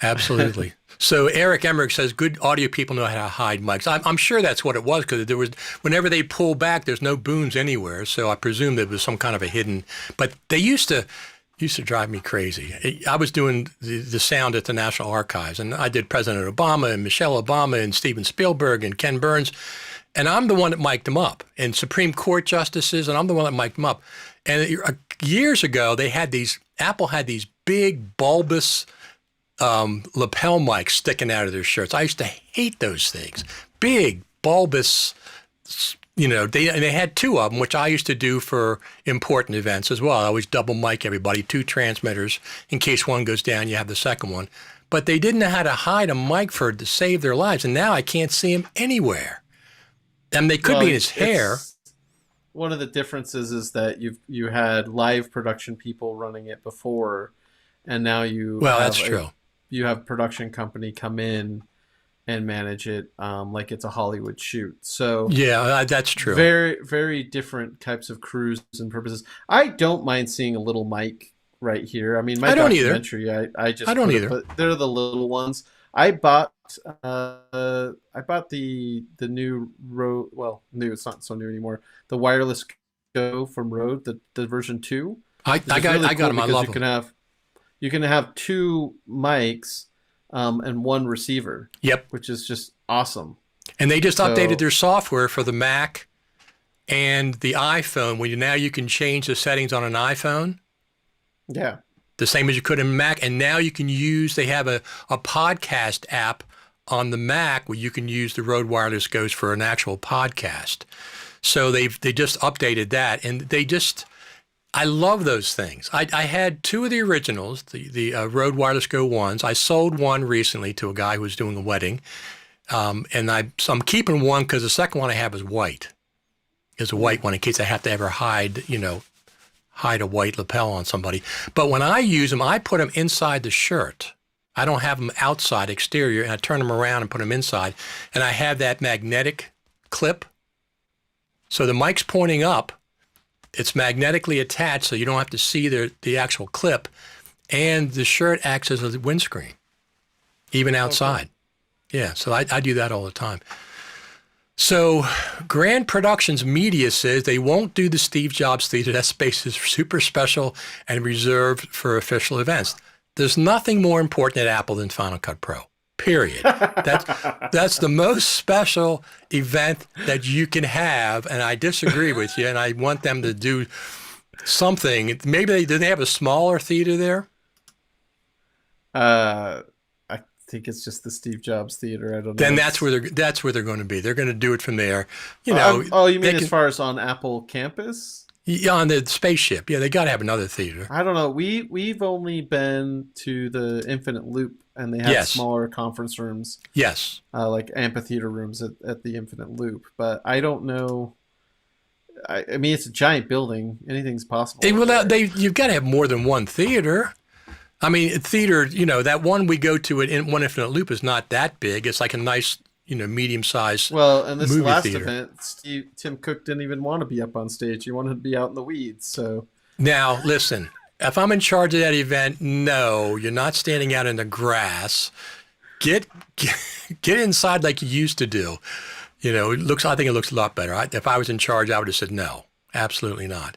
Absolutely. So Eric Emmerich says, good audio people know how to hide mics. I'm sure that's what it was, because whenever they pull back, there's no booms anywhere. So I presume there was some kind of a hidden, but they used to drive me crazy. I was doing the sound at the National Archives, and I did President Obama and Michelle Obama and Steven Spielberg and Ken Burns, and I'm the one that mic'd them up, and Supreme Court justices, and I'm the one that mic'd them up. And years ago, Apple had these big bulbous lapel mics sticking out of their shirts. I used to hate those things. Big bulbous. They had two of them, which I used to do for important events as well. I always double mic everybody, 2 transmitters. In case one goes down, you have the second one. But they didn't know how to hide a mic to save their lives, and now I can't see him anywhere. And they could be in his hair. One of the differences is that you had live production people running it before, and now that's true. You have production company come in and manage it like it's a Hollywood shoot. So yeah, that's true. Very, very different types of crews and purposes. I don't mind seeing a little mic right here. I mean, my documentary, I don't either. But they're the little ones. I bought the new Rode. Well, new. It's not so new anymore. The wireless Go from Rode, the version 2. I got them. I love them. You can have 2 mics. And 1 receiver. Yep. Which is just awesome. And they just updated their software for the Mac and the iPhone, where now you can change the settings on an iPhone. Yeah. The same as you could in Mac. And now you can they have a podcast app on the Mac where you can use the Rode Wireless Goes for an actual podcast. So they just updated that, and I love those things. I had 2 of the originals, the Rode Wireless Go 1s. I sold one recently to a guy who was doing a wedding. So I'm keeping one because the second one I have is white. It's a white one in case I have to ever hide a white lapel on somebody. But when I use them, I put them inside the shirt. I don't have them outside, exterior, and I turn them around and put them inside. And I have that magnetic clip. So the mic's pointing up. It's magnetically attached, so you don't have to see the actual clip, and the shirt acts as a windscreen, even outside. Okay. Yeah, so I do that all the time. So Grand Productions Media says they won't do the Steve Jobs Theater. That space is super special and reserved for official events. There's nothing more important at Apple than Final Cut Pro. Period. That's the most special event that you can have, and I disagree with you, and I want them to do something. Maybe do they have a smaller theater there? I think it's just the Steve Jobs Theater. I don't know. Then that's where they're going to be. They're going to do it from there. You mean as far as on Apple campus? Yeah, on the spaceship. Yeah, they got to have another theater. I don't know. We've only been to the Infinite Loop, and they have smaller conference rooms. Yes. Like amphitheater rooms at the Infinite Loop. But I don't know. I mean, it's a giant building. Anything's possible. You've got to have more than one theater. I mean, theater, that one we go to at One Infinite Loop is not that big. It's like a nice, medium-sized and this last theater. Event, Tim Cook didn't even want to be up on stage. He wanted to be out in the weeds. So now, listen, if I'm in charge of that event, no, you're not standing out in the grass. Get inside like you used to do. I think it looks a lot better. If I was in charge, I would have said no, absolutely not.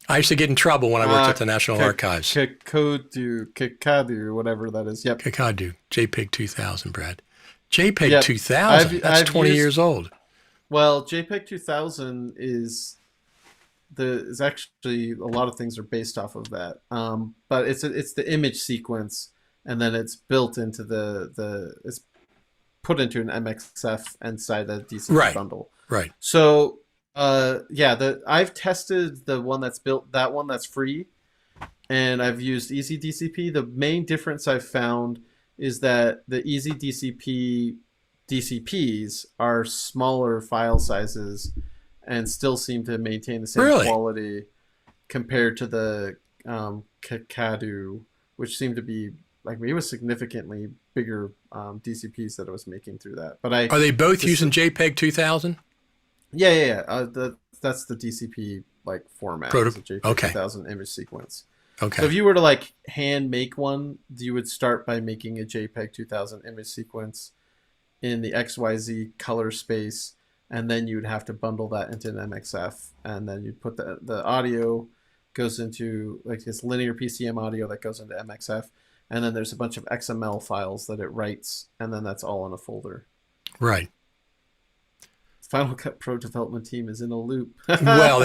I used to get in trouble when I worked at the National Archives. Kikadu, whatever that is. Yep. Kikadu, JPEG 2000, Brad. JPEG 2000. That's 20 years old. Well, JPEG 2000 is is actually a lot of things are based off of that. But it's the image sequence, and then it's built into it's put into an MXF inside a DCP bundle. Right. So I've tested the one that's built, that one that's free, and I've used Easy DCP. The main difference I've found is that the Easy DCP DCPs are smaller file sizes and still seem to maintain the same quality compared to the Kakadu, which seemed to be like it was significantly bigger DCPs that I was making through that. But are they both using JPEG 2000? Yeah. That's the DCP like format. It's a JPEG 2000 image sequence. Okay. So if you were to like hand make one, you would start by making a JPEG 2000 image sequence in the XYZ color space, and then you'd have to bundle that into an MXF, and then you'd put the audio goes into like this linear PCM audio that goes into MXF, and then there's a bunch of XML files that it writes, and then that's all in a folder. Right. Final Cut Pro development team is in a loop. Well,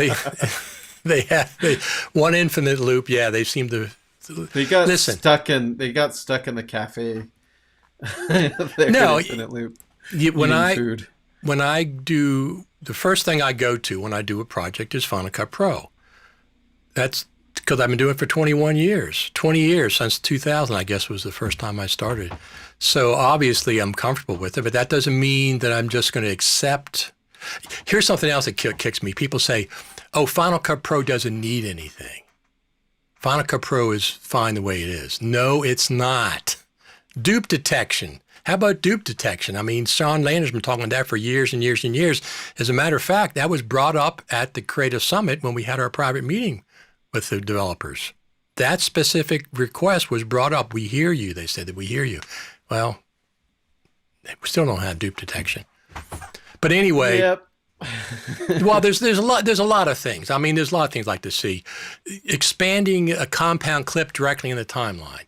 they have one infinite loop. Yeah, they seem to. They got stuck in the cafe. No, infinite loop. When I do the first thing I go to when I do a project is Final Cut Pro. That's because I've been doing it for 21 years. 20 years since 2000, I guess, was the first time I started. So obviously I'm comfortable with it, but that doesn't mean that I'm just going to accept. Here's something else that kicks me. People say, oh, Final Cut Pro doesn't need anything. Final Cut Pro is fine the way it is. No, it's not. Dupe detection. How about dupe detection? I mean, Sean Lander's been talking about that for years and years and years. As a matter of fact, that was brought up at the Creative Summit when we had our private meeting with the developers. That specific request was brought up. We hear you. They said that we hear you. Well, we still don't have dupe detection. But anyway, yep. Well, there's a lot of things. I mean, there's a lot of things like to see. Expanding a compound clip directly in the timeline.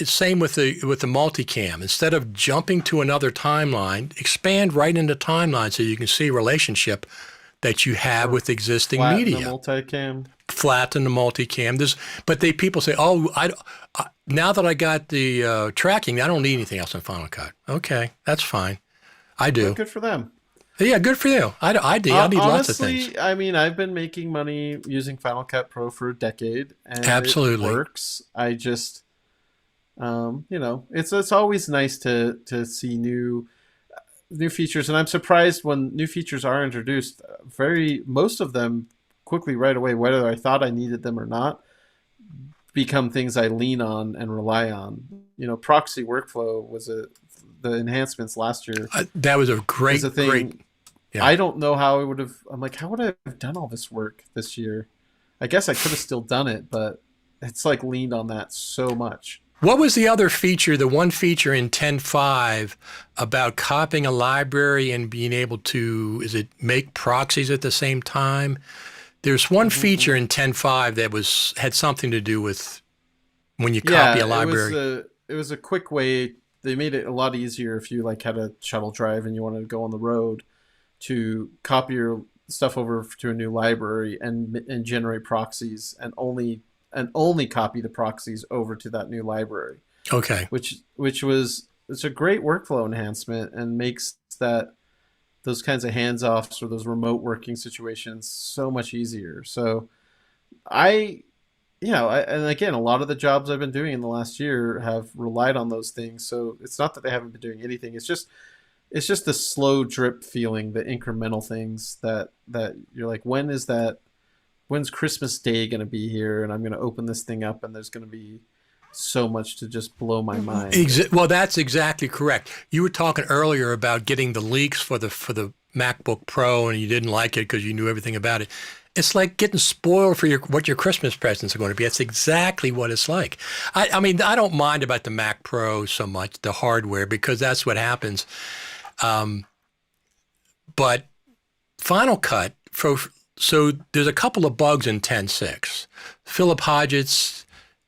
Same with the multicam. Instead of jumping to another timeline, expand right into timeline so you can see a relationship that you have with existing media. Flatten the multicam. But people say, "Oh, now that I got the tracking, I don't need anything else in Final Cut." Okay, that's fine. I do. Well, good for them. Yeah, good for you. I need lots of things. Honestly, I mean, I've been making money using Final Cut Pro for a decade, and absolutely it works. I just, it's always nice to see new features, and I'm surprised when new features are introduced. Most of them quickly right away, whether I thought I needed them or not, become things I lean on and rely on. Proxy workflow was the enhancements last year. That was a great thing. Yeah. I don't know how I would have. I'm like, how would I have done all this work this year? I guess I could have still done it, but it's like leaned on that so much. What was the other feature, the one feature in 10.5 about copying a library and being able to, make proxies at the same time? There's one feature in 10.5 that had something to do with when you copy a library. It was a quick way. They made it a lot easier if you had a shuttle drive and you wanted to go on the road to copy your stuff over to a new library and generate proxies and only copy the proxies over to that new library. Okay. It's a great workflow enhancement and makes those kinds of hands-offs or those remote working situations so much easier. So and again, a lot of the jobs I've been doing in the last year have relied on those things. So it's not that they haven't been doing anything. It's just the slow drip feeling, the incremental things that you're like, when's Christmas Day going to be here? And I'm going to open this thing up and there's going to be so much to just blow my mind. Well, that's exactly correct. You were talking earlier about getting the leaks for the MacBook Pro and you didn't like it because you knew everything about it. It's like getting spoiled for what your Christmas presents are going to be. That's exactly what it's like. I mean, I don't mind about the Mac Pro so much, the hardware, because that's what happens. But Final Cut, so there's a couple of bugs in 10.6. Philip Hodgetts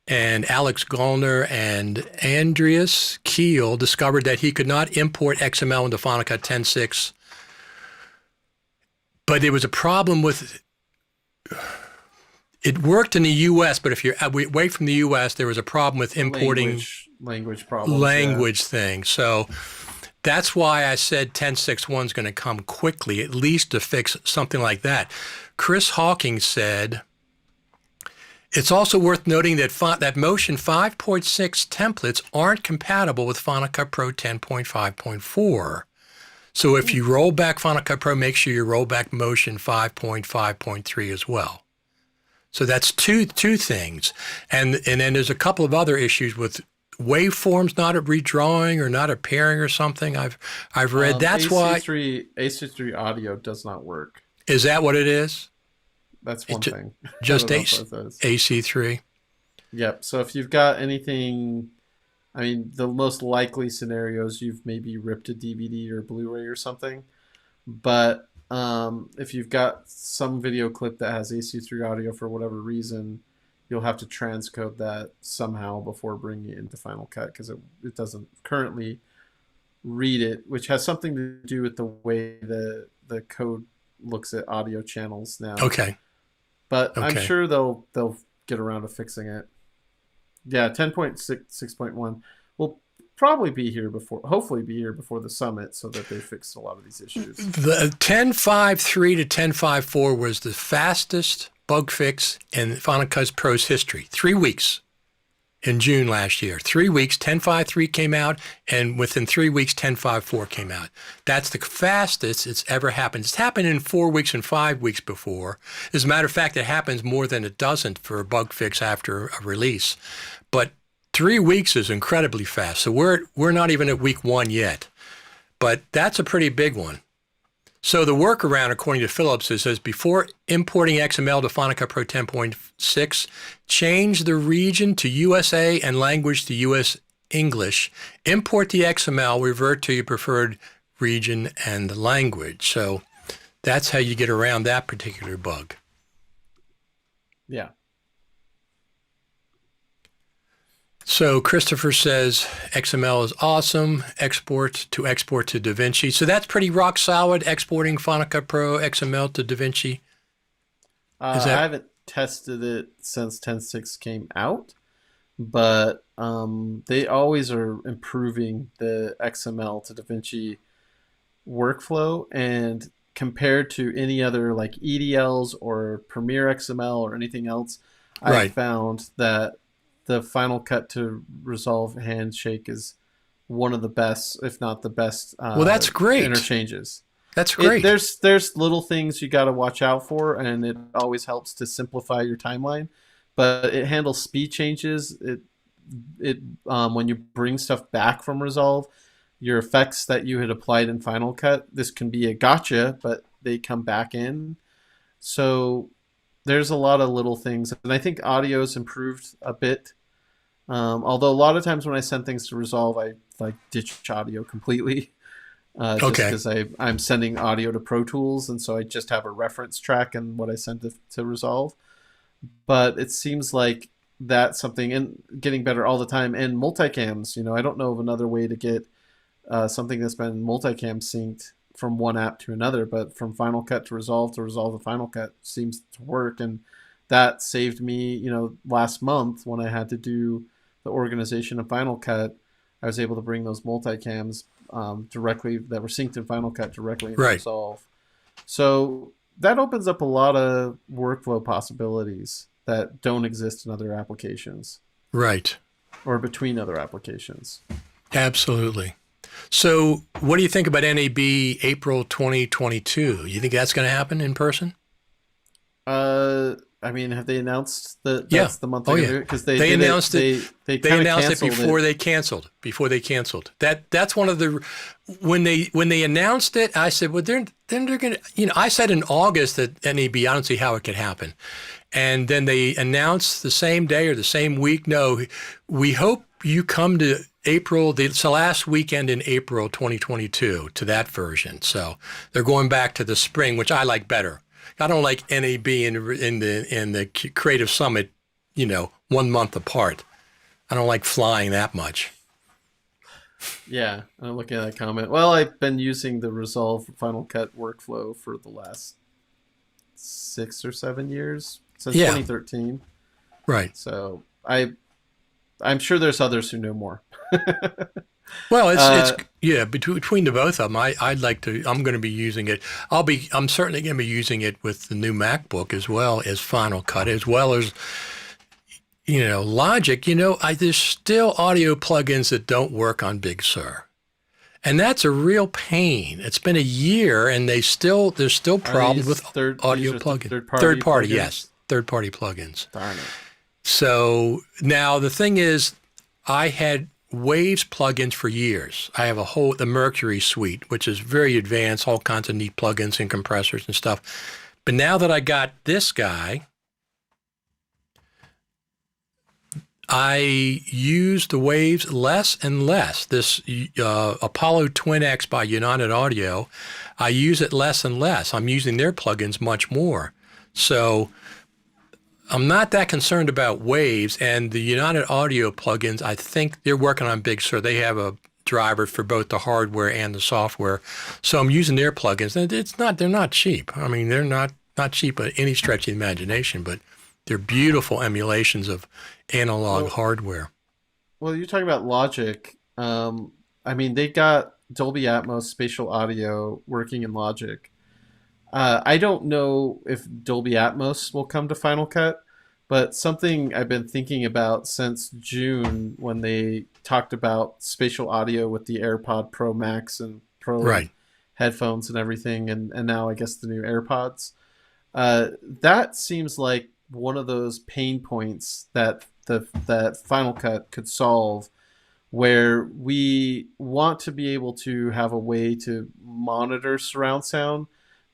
and Alex Gollner and Andreas Kiel discovered that he could not import XML into Final Cut 10.6. But there was a problem with It worked in the U.S., but if you're away from the U.S., there was a problem with importing language problems. Language thing. So that's why I said 10.6.1 is going to come quickly, at least to fix something like that. Chris Hawking said, it's also worth noting that Motion 5.6 templates aren't compatible with Final Cut Pro 10.5.4. So if you roll back Final Cut Pro, make sure you roll back Motion 5.5.3 as well. So that's two things. And then there's a couple of other issues with waveforms not redrawing or not appearing or something. I've read that's why AC3 audio does not work. Is that what it is? That's one thing. Just AC3. Yep. So if you've got anything, I mean, the most likely scenarios, you've maybe ripped a DVD or Blu-ray or something. But if you've got some video clip that has AC3 audio for whatever reason, you'll have to transcode that somehow before bringing it into Final Cut, because it doesn't currently read it, which has something to do with the way the code looks at audio channels now. Okay. But I'm sure they'll get around to fixing it. Yeah, 10.6.1 will probably be here hopefully be here before the summit, so that they fix a lot of these issues. The 10.5.3 to 10.5.4 was the fastest bug fix in Final Cut Pro's history. 3 weeks in June last year. 3 weeks, 10.5.3 came out, and within 3 weeks, 10.5.4 came out. That's the fastest it's ever happened. It's happened in 4 weeks and 5 weeks before. As a matter of fact, it happens more than a dozen for a bug fix after a release. But 3 weeks is incredibly fast. So we're not even at week 1 yet. But that's a pretty big one. So the workaround, according to Phillips, says before importing XML to Final Cut Pro 10.6, change the region to USA and language to US English. Import the XML, revert to your preferred region and language. So that's how you get around that particular bug. Yeah. So Christopher says XML is awesome. Export to Davinci. So that's pretty rock solid, exporting Final Cut Pro XML to Davinci. I haven't tested it since 10.6 came out, but they always are improving the XML to Davinci workflow, and compared to any other like EDLs or Premiere XML or anything else, I found that the Final Cut to Resolve handshake is one of the best, if not the best. Well, that's great. Interchanges. That's great. There's little things you got to watch out for, and it always helps to simplify your timeline. But it handles speed changes. It when you bring stuff back from Resolve, your effects that you had applied in Final Cut, this can be a gotcha, but they come back in. So there's a lot of little things, and I think audio's improved a bit. Although a lot of times when I send things to Resolve, I like ditch audio completely, just because I'm sending audio to Pro Tools, and so I just have a reference track in what I send to Resolve. But it seems like that's something, and getting better all the time. And multicams, I don't know of another way to get something that's been multicam synced from one app to another, but from Final Cut to Resolve to Final Cut seems to work. And that saved me, last month when I had to do the organization of Final Cut, I was able to bring those multicams directly that were synced in Final Cut directly into Resolve. So that opens up a lot of workflow possibilities that don't exist in other applications. Right. Or between other applications. Absolutely. So what do you think about NAB April 2022? You think that's going to happen in person? I mean, have they announced that that's the month? Because they announced it. They announced it before they canceled. That's one of the when they announced it. I said, well, then they're going to. I said in August that NAB. I don't see how it could happen. And then they announced the same day or the same week. No, we hope you come to April. It's the last weekend in April 2022 to that version. So they're going back to the spring, which I like better. I don't like NAB in the Creative Summit, 1 month apart. I don't like flying that much. Yeah, I'm looking at that comment. Well, I've been using the Resolve Final Cut workflow for the last 6 or 7 years since Yeah. 2013. Right. So I'm sure there's others who know more. Well, it's yeah, between the both of them, I'm going to be using it. I'm certainly going to be using it with the new MacBook as well as Final Cut, as well as, Logic. There's still audio plugins that don't work on Big Sur. And that's a real pain. It's been a year and there's still problems with audio plugins. Third party, yes. Third party plugins. Darn it. So now the thing is, I had Waves plugins for years. I have the Mercury suite, which is very advanced, all kinds of neat plugins and compressors and stuff. But now that I got this guy, I use the Waves less and less. This Apollo Twin X by United Audio, I use it less and less. I'm using their plugins much more. So I'm not that concerned about Waves, and the United Audio plugins, I think they're working on Big Sur. They have a driver for both the hardware and the software. So I'm using their plugins. And they're not cheap. I mean, they're not cheap by any stretch of the imagination, but they're beautiful emulations of analog hardware. Well, you're talking about Logic. They got Dolby Atmos spatial audio working in Logic. I don't know if Dolby Atmos will come to Final Cut, but something I've been thinking about since June when they talked about spatial audio with the AirPod Pro Max and Pro headphones and everything, and now I guess the new AirPods. That seems like one of those pain points that that Final Cut could solve, where we want to be able to have a way to monitor surround sound,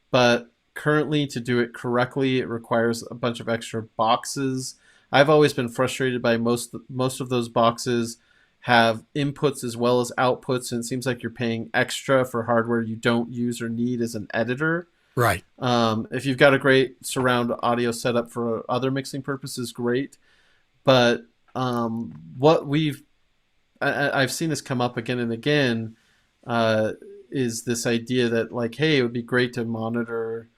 but currently to do it correctly, it requires a bunch of extra boxes. I've always been frustrated by most of those boxes have inputs as well as outputs, and it seems like you're paying extra for hardware you don't use or need as an editor. Right. If you've got a great surround audio setup for other mixing purposes, great. But what I've seen this come up again and again is this idea that, like, hey, it would be great to monitor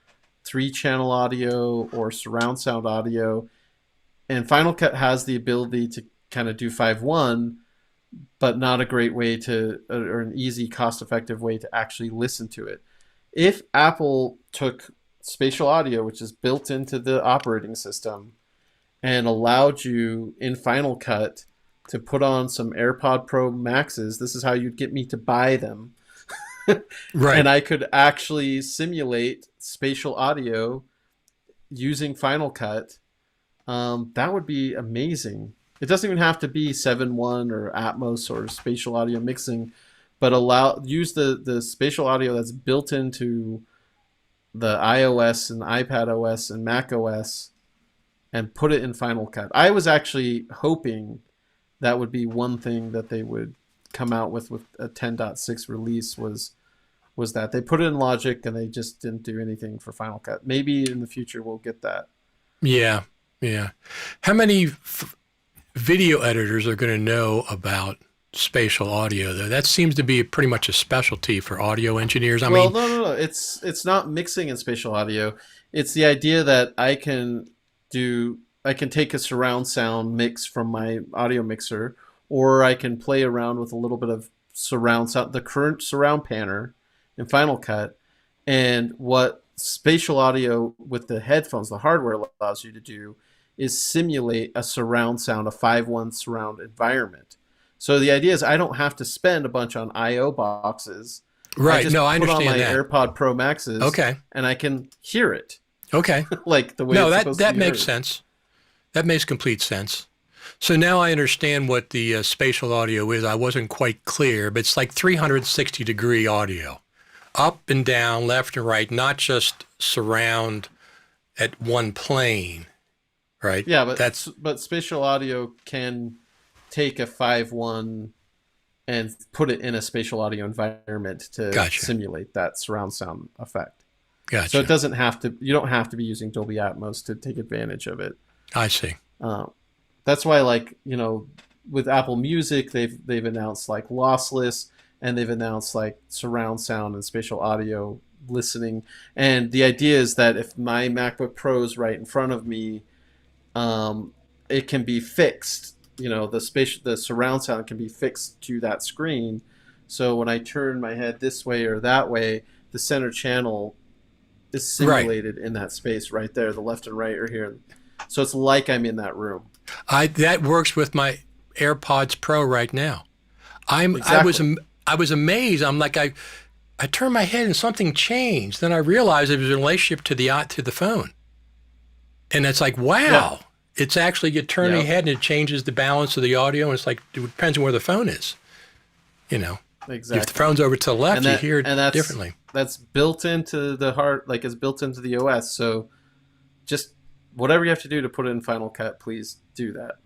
3-channel audio or surround sound audio, and Final Cut has the ability to kind of do 5.1, but not a great way to, or an easy, cost-effective way to actually listen to it. If Apple took spatial audio, which is built into the operating system, and allowed you in Final Cut to put on some AirPod Pro Maxes, this is how you'd get me to buy them. Right. And I could actually simulate spatial audio using Final Cut. That would be amazing. It doesn't even have to be 7.1 or Atmos or spatial audio mixing, but use the spatial audio that's built into the iOS and iPad OS and Mac OS and put it in Final Cut. I was actually hoping that would be one thing that they would come out with a 10.6 release was that they put it in Logic and they just didn't do anything for Final Cut. Maybe in the future we'll get that. Yeah. How many video editors are going to know about spatial audio, though? That seems to be pretty much a specialty for audio engineers. No. It's not mixing in spatial audio. It's the idea that I can take a surround sound mix from my audio mixer, or I can play around with a little bit of surround sound, the current surround panner in Final Cut, and what spatial audio with the headphones, the hardware, allows you to do is simulate a surround sound, a 5.1 surround environment. So the idea is I don't have to spend a bunch on I/O boxes. Right. I understand put on my that. AirPod Pro Maxes. Okay. And I can hear it. Okay. Like the way No, it's supposed to that be makes heard. sense. That makes complete sense. So now I understand what the spatial audio is. I wasn't quite clear, but it's like 360-degree audio, up and down, left and right, not just surround at one plane, right? Yeah, but spatial audio can take a 5.1 and put it in a spatial audio environment to simulate that surround sound effect. Gotcha. So you don't have to be using Dolby Atmos to take advantage of it. I see. That's why, with Apple Music, they've announced like lossless, and they've announced like surround sound and spatial audio listening. And the idea is that if my MacBook Pro is right in front of me, it can be fixed. The surround sound can be fixed to that screen. So when I turn my head this way or that way, the center channel is simulated in that space right there. The left and right are here. So it's like I'm in that room. That works with my AirPods Pro right now. I was amazed. I'm like, I turned my head and something changed. Then I realized it was in relationship to the phone. And it's like, wow. Yeah. It's actually, you turn your head and it changes the balance of the audio. And it's like, it depends on where the phone is. Exactly. If the phone's over to the left, you hear it differently. That's built into the it's built into the OS. So just whatever you have to do to put it in Final Cut, please do that.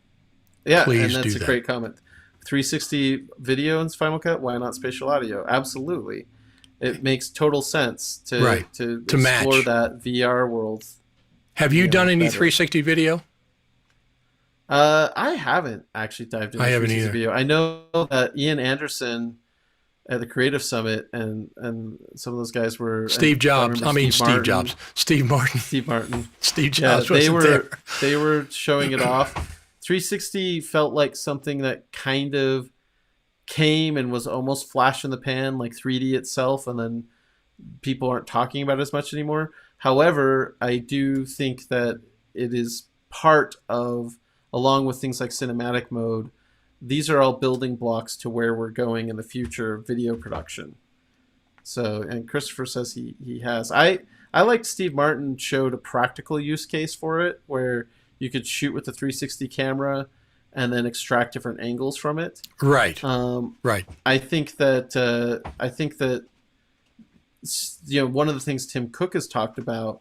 Yeah, please and that's a great comment. 360 video in Final Cut, why not spatial audio? Absolutely. It makes total sense to explore match that VR world. Have you done any 360 video? I haven't actually dived into 360 video. I know that Ian Anderson at the Creative Summit and some of those guys were Steve Jobs. Steve Jobs. Steve Martin. Steve Martin. Steve Jobs. Yeah, they were showing it off. 360 felt like something that kind of came and was almost flash in the pan, like 3D itself, and then people aren't talking about it as much anymore. However, I do think that it is part of, along with things like cinematic mode, these are all building blocks to where we're going in the future of video production. So, and Christopher says he has. I liked Steve Martin showed a practical use case for it where you could shoot with the 360 camera and then extract different angles from it. Right. Right. I think that one of the things Tim Cook has talked about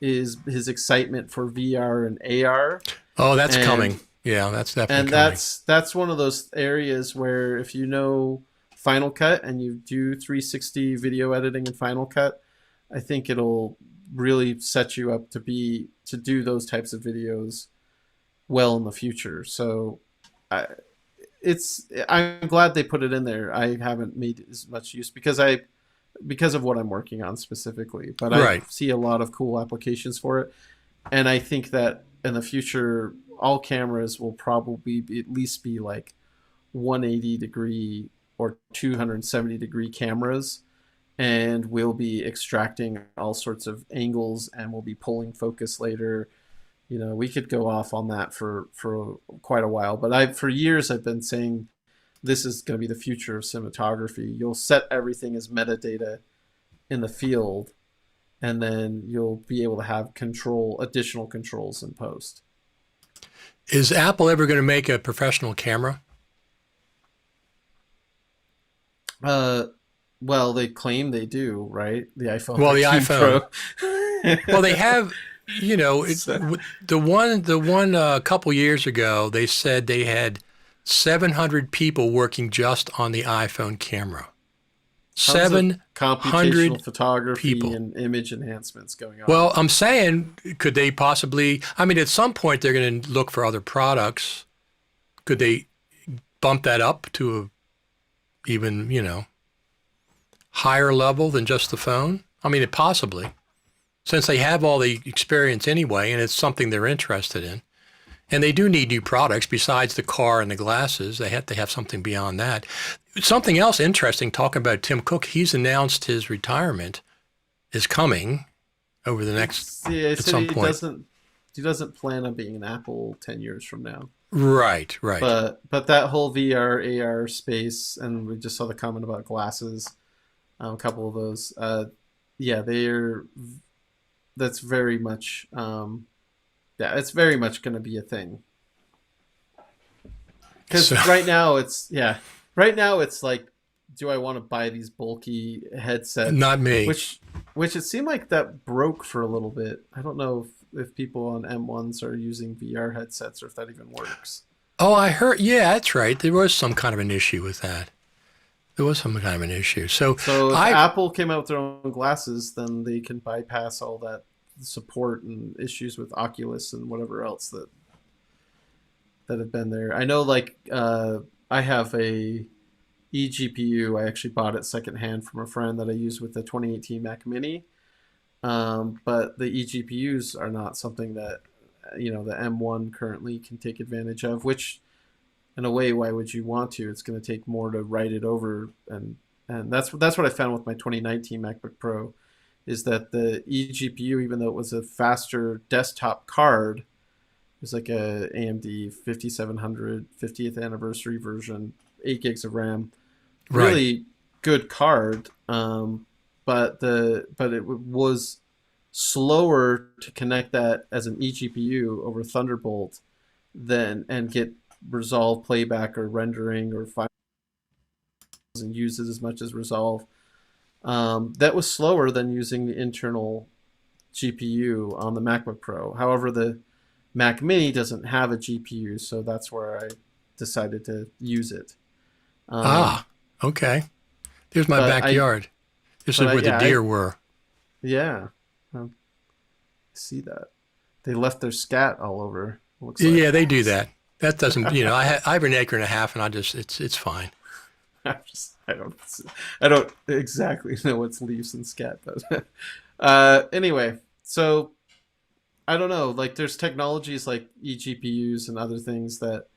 is his excitement for VR and AR. Oh, that's coming. Yeah, that's definitely coming. And that's one of those areas where if you know Final Cut and you do 360 video editing in Final Cut, I think it'll really set you up to do those types of videos well in the future. So I'm glad they put it in there. I haven't made as much use because of what I'm working on specifically, but I see a lot of cool applications for it. And I think that in the future, all cameras will probably at least be like 180 degree or 270 degree cameras, and we'll be extracting all sorts of angles and we'll be pulling focus later. We could go off on that for quite a while, but for years I've been saying this is going to be the future of cinematography. You'll set everything as metadata in the field, and then you'll be able to have additional controls in post. Is Apple ever going to make a professional camera? Well, they claim they do, right? The iPhone. Well, the iPhone. Pro. Well, they have. The one a couple years ago, they said they had 700 people working just on the iPhone camera. 700 computational photography people. And image enhancements going on. Well, I'm saying, could they possibly? At some point they're going to look for other products. Could they bump that up to a even higher level than just the phone? Possibly, since they have all the experience anyway, and it's something they're interested in. And they do need new products besides the car and the glasses. They have to have something beyond that. Something else interesting, talking about Tim Cook, he's announced his retirement is coming over the next at some point. He doesn't plan on being an Apple 10 years from now. Right. But that whole VR, AR space, and we just saw the comment about glasses, a couple of those. That's very much... it's very much going to be a thing. Because right now it's like, do I want to buy these bulky headsets? Not me. Which it seemed like that broke for a little bit. I don't know if people on M1s are using VR headsets or if that even works. Oh, I heard. Yeah, that's right. There was some kind of an issue with that. So if Apple came out with their own glasses, then they can bypass all that support and issues with Oculus and whatever else that have been there. I know, I have a eGPU. I actually bought it secondhand from a friend that I used with the 2018 Mac Mini. But the eGPUs are not something that, the M1 currently can take advantage of, which in a way, why would you want to? It's going to take more to write it over. And that's what I found with my 2019 MacBook Pro, is that the eGPU, even though it was a faster desktop card, it was like a AMD 5700 50th anniversary version, 8 gigs of RAM, really good card. But it was slower to connect that as an eGPU over Thunderbolt and get Resolve playback or rendering or files and use it as much as Resolve. That was slower than using the internal GPU on the MacBook Pro. However, the Mac Mini doesn't have a GPU, so that's where I decided to use it. Okay. There's my backyard. This is where the deer were. Yeah. I see that. They left their scat all over. Looks Yeah, they do that. That doesn't, I have an acre and a half, and it's fine. I don't exactly know what's leaves and scat, but anyway, so I don't know. Like, there's technologies like eGPUs and other things that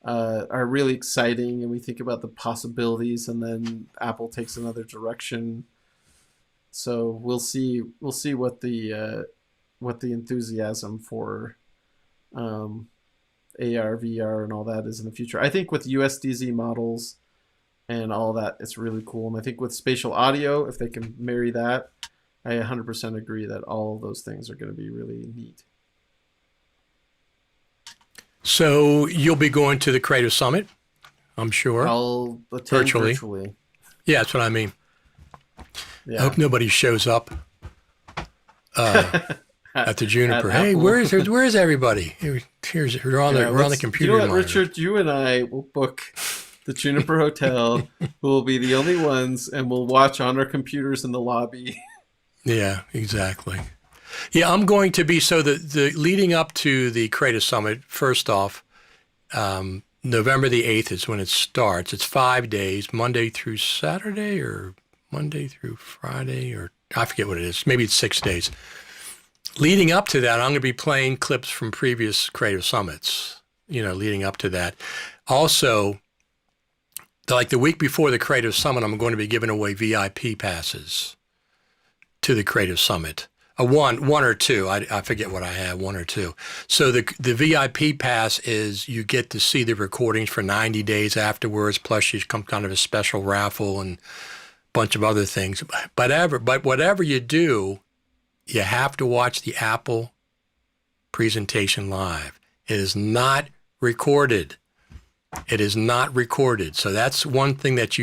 are really exciting, and we think about the possibilities, and then Apple takes another direction. So we'll see what the enthusiasm for AR, VR, and all that is in the future. I think with USDZ models and all that, it's really cool. And I think with spatial audio, if they can marry that, I 100% agree that all of those things are going to be really neat. So you'll be going to the Creative Summit, I'm sure. I'll attend virtually. Yeah, that's what I mean. Yeah. I hope nobody shows up at the Juniper. Hey, Apple. where is everybody? We're on the computer. You know what, monitor. Richard? You and I will book the Juniper Hotel. We'll be the only ones, and we'll watch on our computers in the lobby. Yeah, exactly. Yeah, I'm going to be, so the leading up to the Creative Summit, first off, November the 8th is when it starts. It's 5 days, Monday through Saturday or Monday through Friday, or I forget what it is. Maybe it's 6 days. Leading up to that, I'm going to be playing clips from previous Creative Summits, leading up to that. Also, like the week before the Creative Summit, I'm going to be giving away VIP passes to the Creative Summit. One or two. I forget what I have, one or two. So the VIP pass is you get to see the recordings for 90 days afterwards, plus you come kind of a special raffle and a bunch of other things. But whatever you do, you have to watch the Apple presentation live. It is not recorded. It is not recorded. So that's one thing that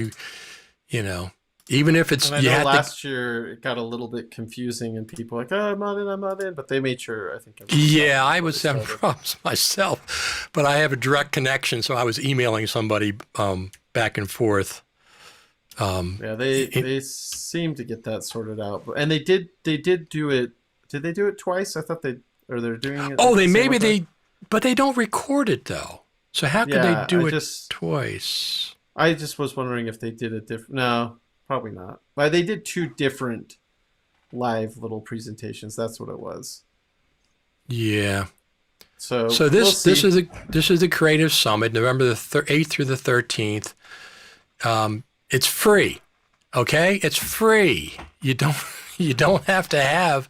even if it's... And I know last year it got a little bit confusing and people were like, oh, I'm not in. But they made sure, I think. Yeah, I was having problems myself. But I have a direct connection, so I was emailing somebody back and forth. Yeah, they seem to get that sorted out. And they did do it. Did they do it twice? I thought they're doing it. But they don't record it though. So how could they do it twice? I just was wondering if they did it different. No, probably not. But they did two different live little presentations. That's what it was. Yeah. So this is the Creative Summit, November the 8th through the 13th. It's free. Okay? It's free. You don't have to have.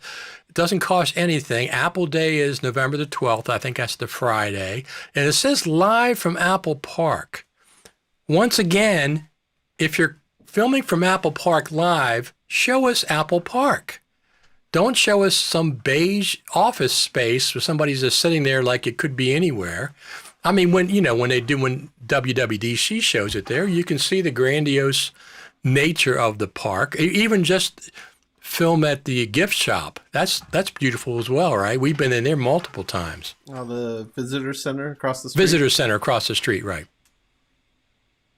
It doesn't cost anything. Apple Day is November the 12th. I think that's the Friday. And it says live from Apple Park. Once again, if you're filming from Apple Park live, show us Apple Park. Don't show us some beige office space where somebody's just sitting there like it could be anywhere. I mean, when WWDC shows it there, you can see the grandiose nature of the park. Even just film at the gift shop. That's beautiful as well, right? We've been in there multiple times. The visitor center across the street. Visitor center across the street, right?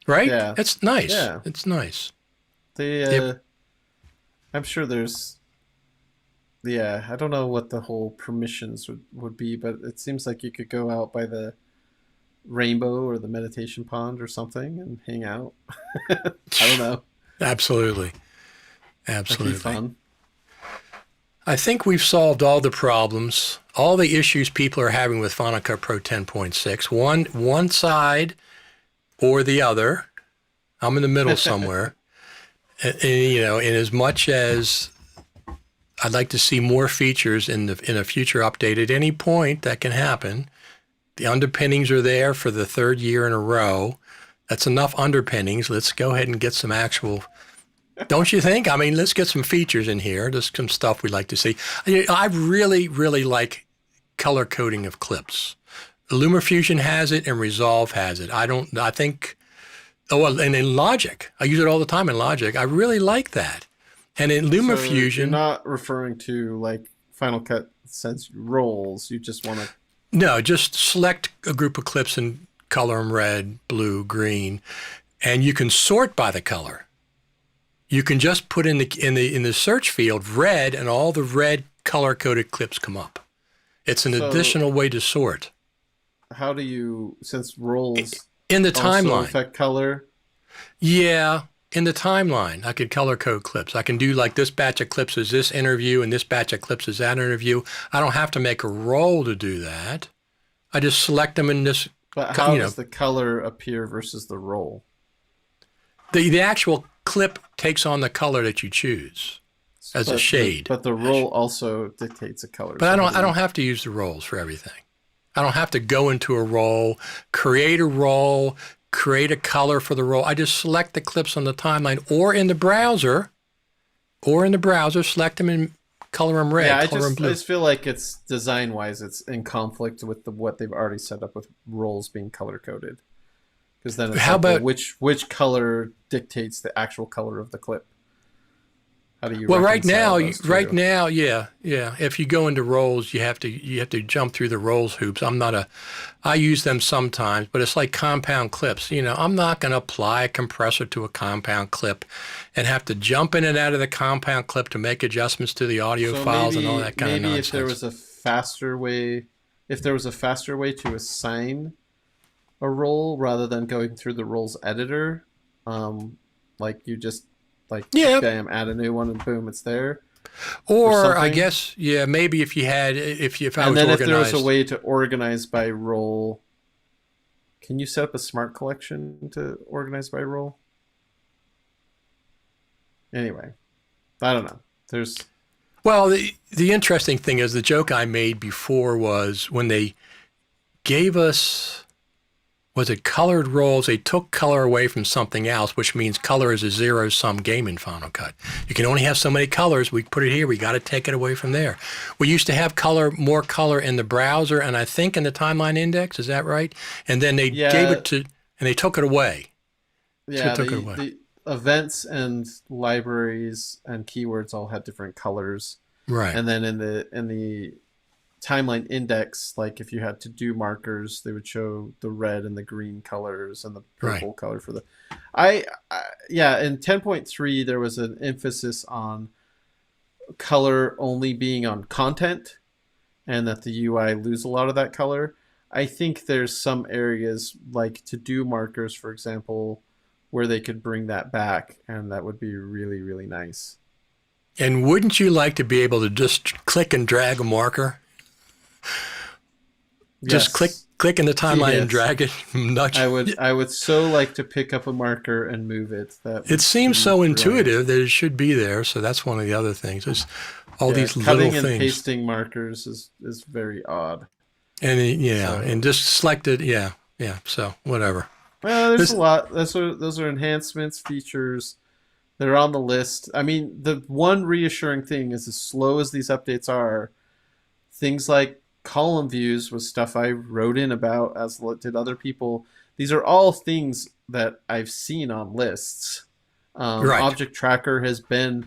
Right? Yeah. It's nice. Yeah. It's nice. I'm sure there's. Yeah, I don't know what the whole permissions would be, but it seems like you could go out by the rainbow or the meditation pond or something and hang out. I don't know. Absolutely. That'd be fun. I think we've solved all the problems, all the issues people are having with Final Cut Pro 10.6. One side or the other. I'm in the middle somewhere. And, in as much as I'd like to see more features in a future update at any point that can happen, the underpinnings are there for the third year in a row. That's enough underpinnings. Let's go ahead and get some actual. Don't you think? I mean, let's get some features in here. There's some stuff we'd like to see. I really, really like color coding of clips. LumaFusion has it and Resolve has it. I think, and in Logic. I use it all the time in Logic. I really like that. And in LumaFusion. So you're not referring to like Final Cut Sense roles. You just want to. No, just select a group of clips and color them red, blue, green, and you can sort by the color. You can just put in the search field red, and all the red color-coded clips come up. It's an additional way to sort. How do you, since roles in the also timeline affect color? Yeah, in the timeline, I could color code clips. I can do like this batch of clips is this interview, and this batch of clips is that interview. I don't have to make a roll to do that. I just select them in this. But how does the color appear versus the roll? The actual clip takes on the color that you choose as a shade. But the roll also dictates a color. But I don't have to use the rolls for everything. I don't have to go into a roll, create a color for the roll. I just select the clips on the timeline or in the browser, select them and color them red, color them blue. I just feel like it's design-wise, it's in conflict with what they've already set up with rolls being color-coded. Because then it's which color dictates the actual color of the clip? How do you? Well, right now, yeah. If you go into roles, you have to jump through the roles hoops. I use them sometimes, but it's like compound clips. I'm not going to apply a compressor to a compound clip and have to jump in and out of the compound clip to make adjustments to the audio files and all that kind of nonsense. Maybe if there was a faster way to assign a role rather than going through the roles editor, like you just bam, add a new one and boom, it's there. Or I guess maybe if I was organized. If there was a way to organize by role, can you set up a smart collection to organize by role? Anyway, I don't know. Well, the interesting thing is the joke I made before was when they gave us. Was it colored roles? They took color away from something else, which means color is a zero-sum game in Final Cut. You can only have so many colors. We put it here. We got to take it away from there. We used to have more color in the browser, and I think in the timeline index. Is that right? And then they gave it to, and they took it away. Yeah, the events and libraries and keywords all had different colors. Right. And then in the timeline index, like if you had to do markers, they would show the red and the green colors and the purple color for the in 10.3 there was an emphasis on color only being on content and that the UI lose a lot of that color. I think there's some areas like to do markers, for example, where they could bring that back, and that would be really, really nice. And wouldn't you like to be able to just click and drag a marker? Just click in the timeline and drag it. Nudge. I would so like to pick up a marker and move it. It seems so intuitive that it should be there. So that's one of the other things. There's all these little things. Cutting and pasting markers is very odd. And and just select it. Yeah. So whatever. Well, there's a lot. Those are enhancements, features. They're on the list. I mean, the one reassuring thing is, as slow as these updates are, things like column views was stuff I wrote in about, as did other people. These are all things that I've seen on lists. Object Tracker has been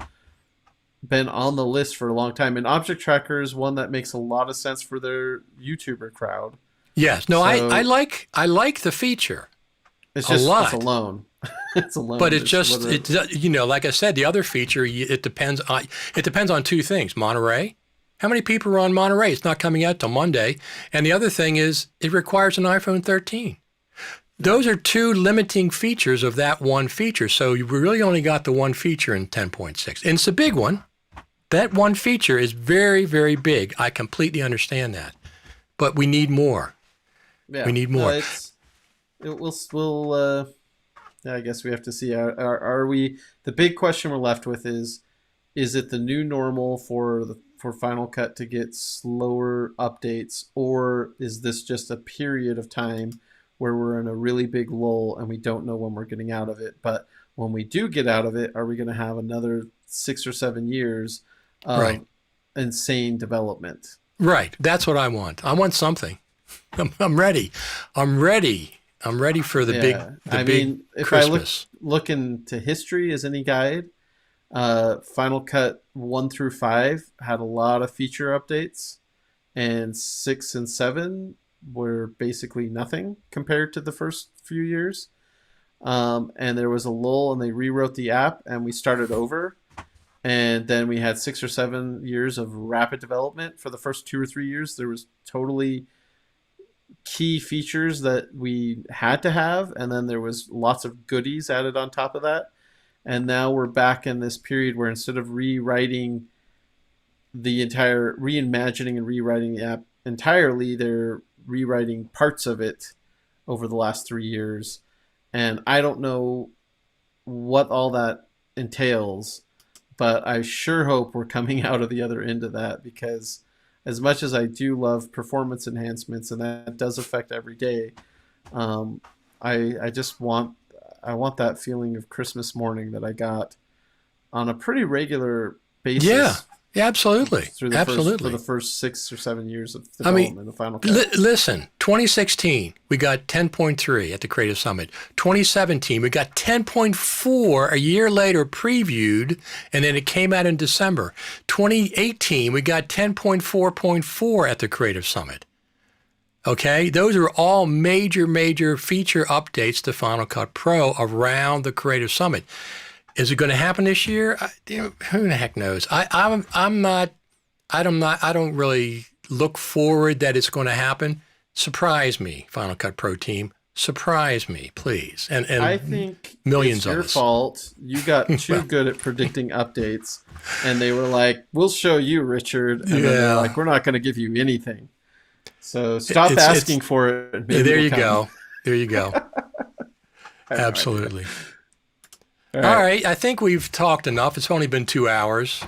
on the list for a long time, and Object Tracker is one that makes a lot of sense for their YouTuber crowd. Yes. No, I like the feature. It's just it's alone. It's alone. But it's like I said, the other feature, it depends on two things. Monterey. How many people are on Monterey? It's not coming out till Monday. And the other thing is it requires an iPhone 13. Those are two limiting features of that one feature. So you really only got the one feature in 10.6. And it's a big one. That one feature is very, very big. I completely understand that. But we need more. Yeah. We need more. I guess we have to see. Are we? The big question we're left with is it the new normal for Final Cut to get slower updates, or is this just a period of time where we're in a really big lull and we don't know when we're getting out of it? But when we do get out of it, are we going to have another 6 or 7 years of insane development? Right. That's what I want. I want something. I'm ready. I'm ready for the big if Christmas. I look into history as any guide, Final Cut 1 through 5 had a lot of feature updates, and 6 and 7 were basically nothing compared to the first few years. And there was a lull, and they rewrote the app, and we started over. And then we had 6 or 7 years of rapid development. For the first 2 or 3 years, there was totally key features that we had to have, and then there was lots of goodies added on top of that. And now we're back in this period where instead of reimagining and rewriting the app entirely, they're rewriting parts of it over the last 3 years. And I don't know what all that entails, but I sure hope we're coming out of the other end of that, because as much as I do love performance enhancements, and that does affect every day, I just want that feeling of Christmas morning that I got on a pretty regular basis. Yeah, absolutely. For the first 6 or 7 years of development of Final Cut. Listen, 2016, we got 10.3 at the Creative Summit. 2017, we got 10.4 a year later previewed, and then it came out in December. 2018, we got 10.4.4 at the Creative Summit. Okay, those are all major feature updates to Final Cut Pro around the Creative Summit. Is it going to happen this year? Who the heck knows? I don't really look forward that it's going to happen. Surprise me, Final Cut Pro team. Surprise me, please. And I think millions it's your of us. fault. You got too good at predicting updates, and they were like, "We'll show you, Richard." And then they're like, "We're not going to give you anything." So stop asking for it. There you go. There you go. Absolutely. All right. I think we've talked enough. It's only been 2 hours.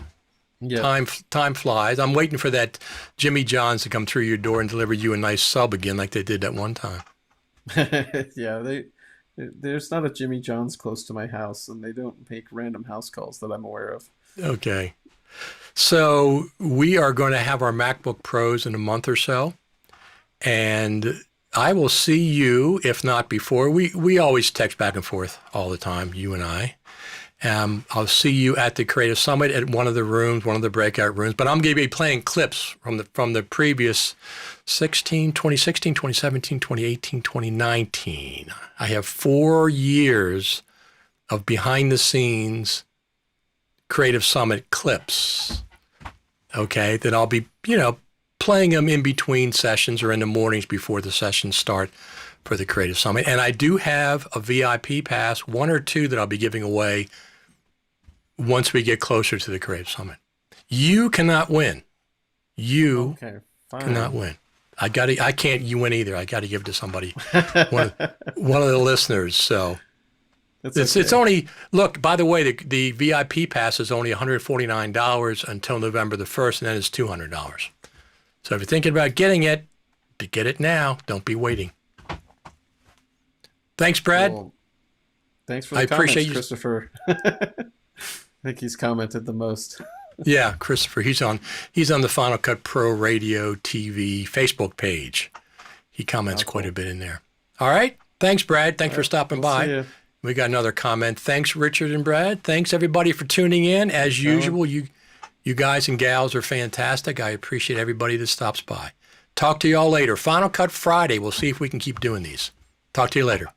Yeah. Time flies. I'm waiting for that Jimmy John's to come through your door and deliver you a nice sub again, like they did that one time. Yeah, there's not a Jimmy John's close to my house, and they don't make random house calls that I'm aware of. Okay. So we are going to have our MacBook Pros in a month or so, and I will see you, if not before. We always text back and forth all the time, you and I. I'll see you at the Creative Summit at one of the rooms, one of the breakout rooms. But I'm going to be playing clips from the previous 2016, 2017, 2018, 2019. I have 4 years of behind-the-scenes Creative Summit clips, okay, that I'll be, playing them in between sessions or in the mornings before the sessions start for the Creative Summit. And I do have a VIP pass, 1 or 2 that I'll be giving away once we get closer to the Creative Summit. You cannot win. You cannot win. I can't win either. I got to give it to somebody, one of the listeners. So it's only, look, by the way, the VIP pass is only $149 until November the 1st, and then it's $200. So if you're thinking about getting it, get it now. Don't be waiting. Thanks, Brad. Well, thanks for the comments, Christopher. I think he's commented the most. Yeah, Christopher. He's on the Final Cut Pro Radio TV Facebook page. He comments quite a bit in there. All right. Thanks, Brad. Thanks for stopping by. We got another comment. Thanks, Richard and Brad. Thanks, everybody, for tuning in. As usual, you guys and gals are fantastic. I appreciate everybody that stops by. Talk to you all later. Final Cut Friday. We'll see if we can keep doing these. Talk to you later.